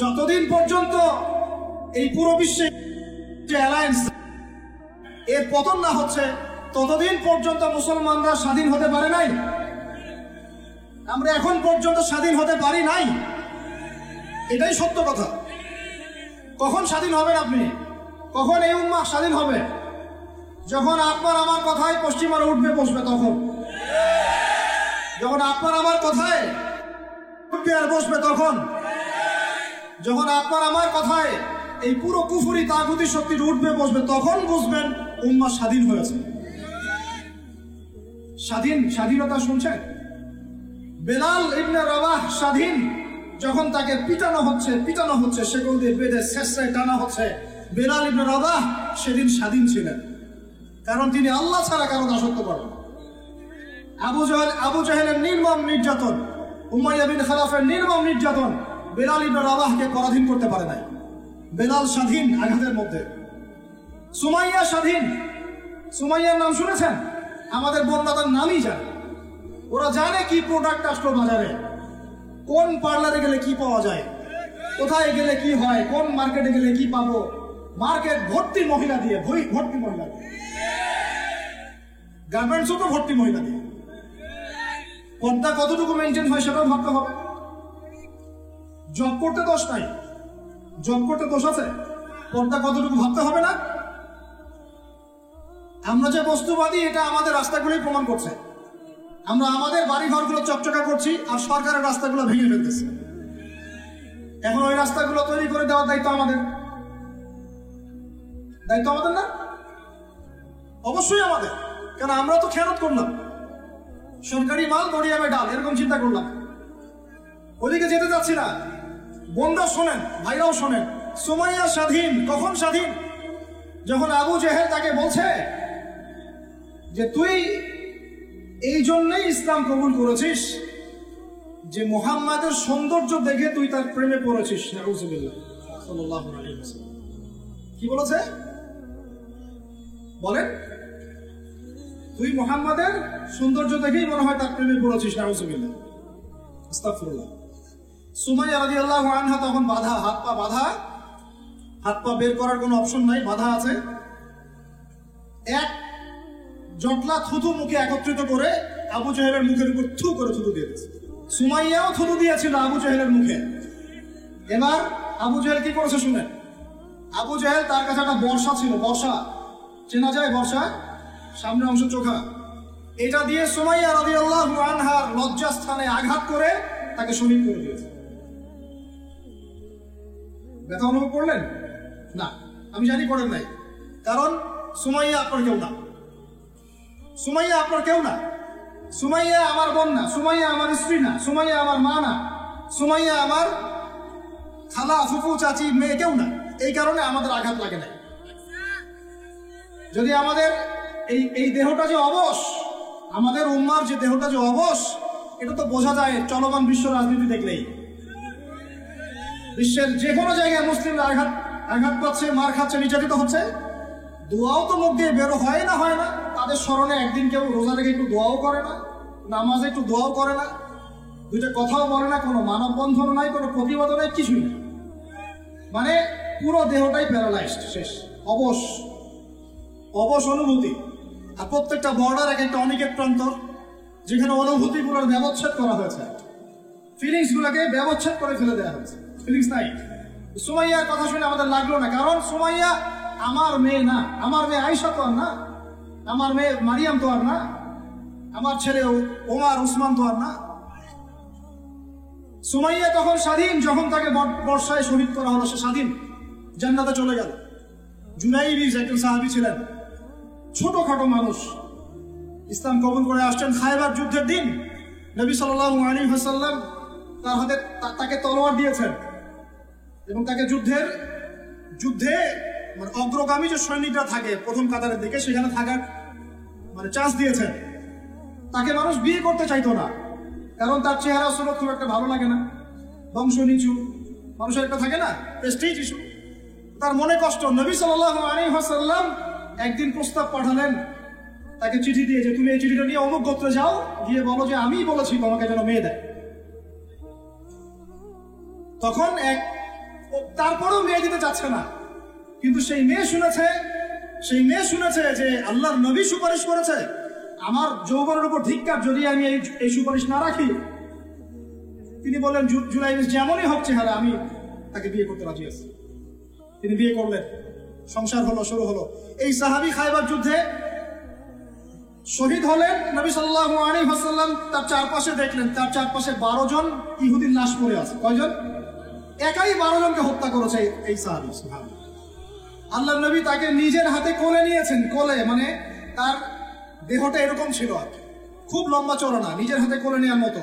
যতদিন পর্যন্ত এই পুরো বিশ্বে যে অ্যালায়েন্স এর পতন না হচ্ছে, ততদিন পর্যন্ত মুসলমানরা স্বাধীন হতে পারে নাই। আমরা এখন পর্যন্ত স্বাধীন হতে পারি নাই, এটাই সত্য কথা। কখন স্বাধীন হবেন আপনি? কখন এই উম্মাহ স্বাধীন হবে? যখন আপনার আমার কথায় পশ্চিমারা উঠবে বসবে, তখন। যখন আপনার আমার কথায় উঠবে আর বসবে, তখন। যখন আপনার আমার কথায় এই পুরো কুফরি তাগুতি শক্তির উঠবে বসবে, তখন বুঝবেন উম্মাহ স্বাধীন হয়েছে। স্বাধীনতা শুনছেন? বেলাল ইবনে রাবাহ স্বাধীন, যখন তাকে পিটানো হচ্ছে, সেগুলো দিয়ে বেঁধে শেষে টানা হচ্ছে। বেলাল ইবনে রাবাহ সেদিন স্বাধীন ছিলেন, কারণ তিনি আল্লাহ ছাড়া কারো দাসত্ব করেন। আবু জাহেলের নির্মম নির্যাতন, উমাইয়া বিন খালাফের নির্মম নির্যাতন বেলাল ইবনে রাবাহকে পরাধীন করতে পারে নাই। বেলাল স্বাধীন আঘাতের মধ্যে। সুমাইয়া স্বাধীন। সুমাইয়ার নাম শুনেছেন? আমাদের বোনরা তার নামই জানে। ওরা জানে কি প্রোডাক্ট আসলো বাজারে, কোন পার্লারে গেলে কি পাওয়া যায়, কোথায় গেলে কি হয়, কোন মার্কেটে গেলে কি পাবো। মার্কেট ভর্তি মহিলা দিয়ে, ভর্তি মহিলা দিয়ে, গার্মেন্টসও তো ভর্তি মহিলা দিয়ে। পর্দা কতটুকু মেনটেন হয় সেটাও ভাবতে হবে। জব করতে দোষ নাই, জব করতে দোষ আছে, পর্দা কতটুকু ভাবতে হবে না? আমরা যে বস্তুবাদী, এটা আমাদের রাস্তাগুলোই প্রমাণ করছে। আমরা আমাদের বাড়ি ঘরগুলো চকচকা করছি, আর সরকারের রাস্তাগুলো ভেঙে ফেলতেছি। এখন ওই রাস্তাগুলো তৈরি করে দেওয়ার দায়িত্ব আমাদের। দায়িত্ব আমাদের না? অবশ্যই আমাদের, কারণ আমরা তো খেয়ানত করলাম। সরকারি মাল গড়িয়াবে ডাল, এরকম চিন্তা করলাম। ওদিকে যেতে যাচ্ছি না। বোনরা শোনেন, ভাইরাও শোনেন, সুমাইয়া স্বাধীন। কখন স্বাধীন? যখন আবু জেহেল তাকে বলছে যে তুই এই জন্যই ইসলাম কবুল করেছিস যে মুহাম্মাদের সৌন্দর্য দেখে তুই তার প্রেমে পড়েছিস। নাউযুবিল্লাহ সাল্লাল্লাহু আলাইহি ওয়াসাল্লাম কি বলেছে বলেন? তুই মুহাম্মাদের সৌন্দর্য দেখেই মনে হয় তার প্রেমে পড়েছিস। নাউজুবিল্লাহ, আস্তাগফিরুল্লাহ। সুমাইয়া রাদিয়াল্লাহু আনহা তখন বাধা, হাত পা বাধা, হাত পা বের করার কোনো অপশন নাই, বাধা আছে। এক জটলা থুতু মুখে একত্রিত করে আবু জাহেলের মুখের উপর থু করে থুতু দিয়ে দিয়েছে। সুমাইয়াও থুতু দিয়েছিল আবু জাহেলের মুখে। এবার আবু জাহেল কি করেছে শুনেন। আবু জাহেল, তার কাছে একটা বর্ষা ছিল, বর্ষা চেনা যায়, বর্ষা সামনের অংশ চোখা, এটা দিয়ে সুমাইয়া রাদিয়াল্লাহু আনহার লজ্জাস্থানে আঘাত করে তাকে শহীদ করে দিয়েছে। ব্যথা অনুভব করলেন না? আমি জানি করেন নাই, কারণ সুমাইয়া আপনার কেউ না, সুমাইয়া আপনার কেউ না, সুমাইয়া আমার বোন না, সুমাইয়া আমার স্ত্রী না, সুমাইয়া আমার মা না, সুমাইয়া আমার খালা ফুফু চাচি মেয়ে কেউ না। এই কারণে আমাদের আঘাত লাগে নাই। যদি আমাদের এই দেহটা যে অবশ, আমাদের উম্মার যে দেহটা যে অবশ, এটা তো বোঝা যায় চলমান বিশ্ব রাজনীতি দেখলেই। বিশ্বের যে কোনো জায়গায় মুসলিমরা আঘাত পাচ্ছে, মার খাচ্ছে, নির্যাতিত হচ্ছে, দোয়াও তো মুখ দিয়ে বেরো হয় না, হয় না। তাদের স্মরণে একদিন কেউ রোজা রেখে একটু দোয়াও করে না, নামাজে একটু দোয়াও করে না, দুইটা কথাও বলে না, কোনো মানববন্ধন নাই, কোনো প্রতিবাদও নাই, কিছুই না। মানে পুরো দেহটাই প্যারালাইজড, শেষ, অবশ, অবশ অনুভূতি। আর প্রত্যেকটা বর্ডার এক একটা অনিকেট প্রান্তর, যেখানে অনুভূতিগুলোর ব্যবচ্ছেদ করা হয়েছে, ফিলিংস গুলোকে ব্যবচ্ছেদ করে ফেলে দেওয়া হয়েছে, ফিলিংস নাই। সুমাইয়ার কথা শুনে আমাদের লাগলো না, কারণ সুমাইয়া আমার মেয়ে না, আমার মেয়ে আয়েশা তো আর না, আমার মেয়ে মারিয়াম তো আর না, আমার ছেলে ওমর উসমান তো আর না। সুমাইয়া তখন স্বাধীন, যখন তাকে বর্ষায় শহীদ করা হলো, সে স্বাধীন, জান্নাতে চলে গেল। জুলাইবিজ একজন সাহাবী ছিলেন, ছোটখাটো মানুষ, ইসলাম কবুল করে আসছেন। খায়বার যুদ্ধের দিন নবী সাল্লাল্লাহু আলাইহি ওয়াসাল্লাম তার হাতে তাকে তলোয়ার দিয়েছেন এবং তাকে যুদ্ধে মানে অগ্রগামী যে সৈনিকরা থাকে প্রথম কাতারের দিকে, সেখানে থাকার মানে চান্স দিয়েছেন। তাকে মানুষ বিয়ে করতে চাইতো না, কারণ তার চেহারা সুরত খুব একটা ভালো লাগে না, বংশ নিচু, মানুষের একটা থাকে না প্রেস্টিজ ইস্যু। তার মনে কষ্ট। নবী সাল্লাল্লাহু আলাইহি ওয়াসাল্লাম একদিন প্রস্তাব পাঠালেন তাকে চিঠি দিয়ে, যে তুমি এই চিঠিটা নিয়ে অমুক গোত্রে যাও, গিয়ে বলো যে আমি বলেছি তোমাকে যেন মেয়ে দেয়। তখন তারপরেও মেয়ে দিতে চাচ্ছে না, কিন্তু সেই মেয়ে শুনেছে যে আল্লাহর নবী সুপারিশ করেছে, আমার যৌবনের উপর ধিক্কার যদি আমি এই সুপারিশ না রাখি। তিনি বললেন জুলাইবিজ যেমনই হোক চেহারা, আমি তাকে বিয়ে করতে রাজি আছি। তিনি বিয়ে করলেন, সংসার হলো, শুরু হলো। এই সাহাবী খায়বার যুদ্ধে শহীদ হলেন। নবী সাল্লাল্লাহু আলাইহি ওয়াসাল্লাম তার চারপাশে দেখলেন, তার চারপাশে 12 জন ইহুদির লাশ পড়ে আছে। কয়জন? একাই 12 জনকে হত্যা করেছে এই সাহাবী। সুবহানাল্লাহ। আল্লাহর নবী তাকে নিজের হাতে কোলে নিয়েছেন, কোলে মানে তার দেহটা এরকম ছিল, আর খুব লম্বা চওড়া না, নিজের হাতে কোলে নেওয়ার মতো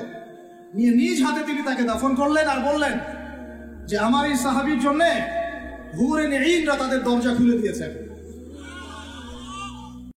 নিয়ে নিজ হাতে তিনি তাকে দাফন করলেন। আর বললেন যে আমার এই সাহাবীর জন্য হুরে নেইনরা তাদের দরজা খুলে দিয়েছে।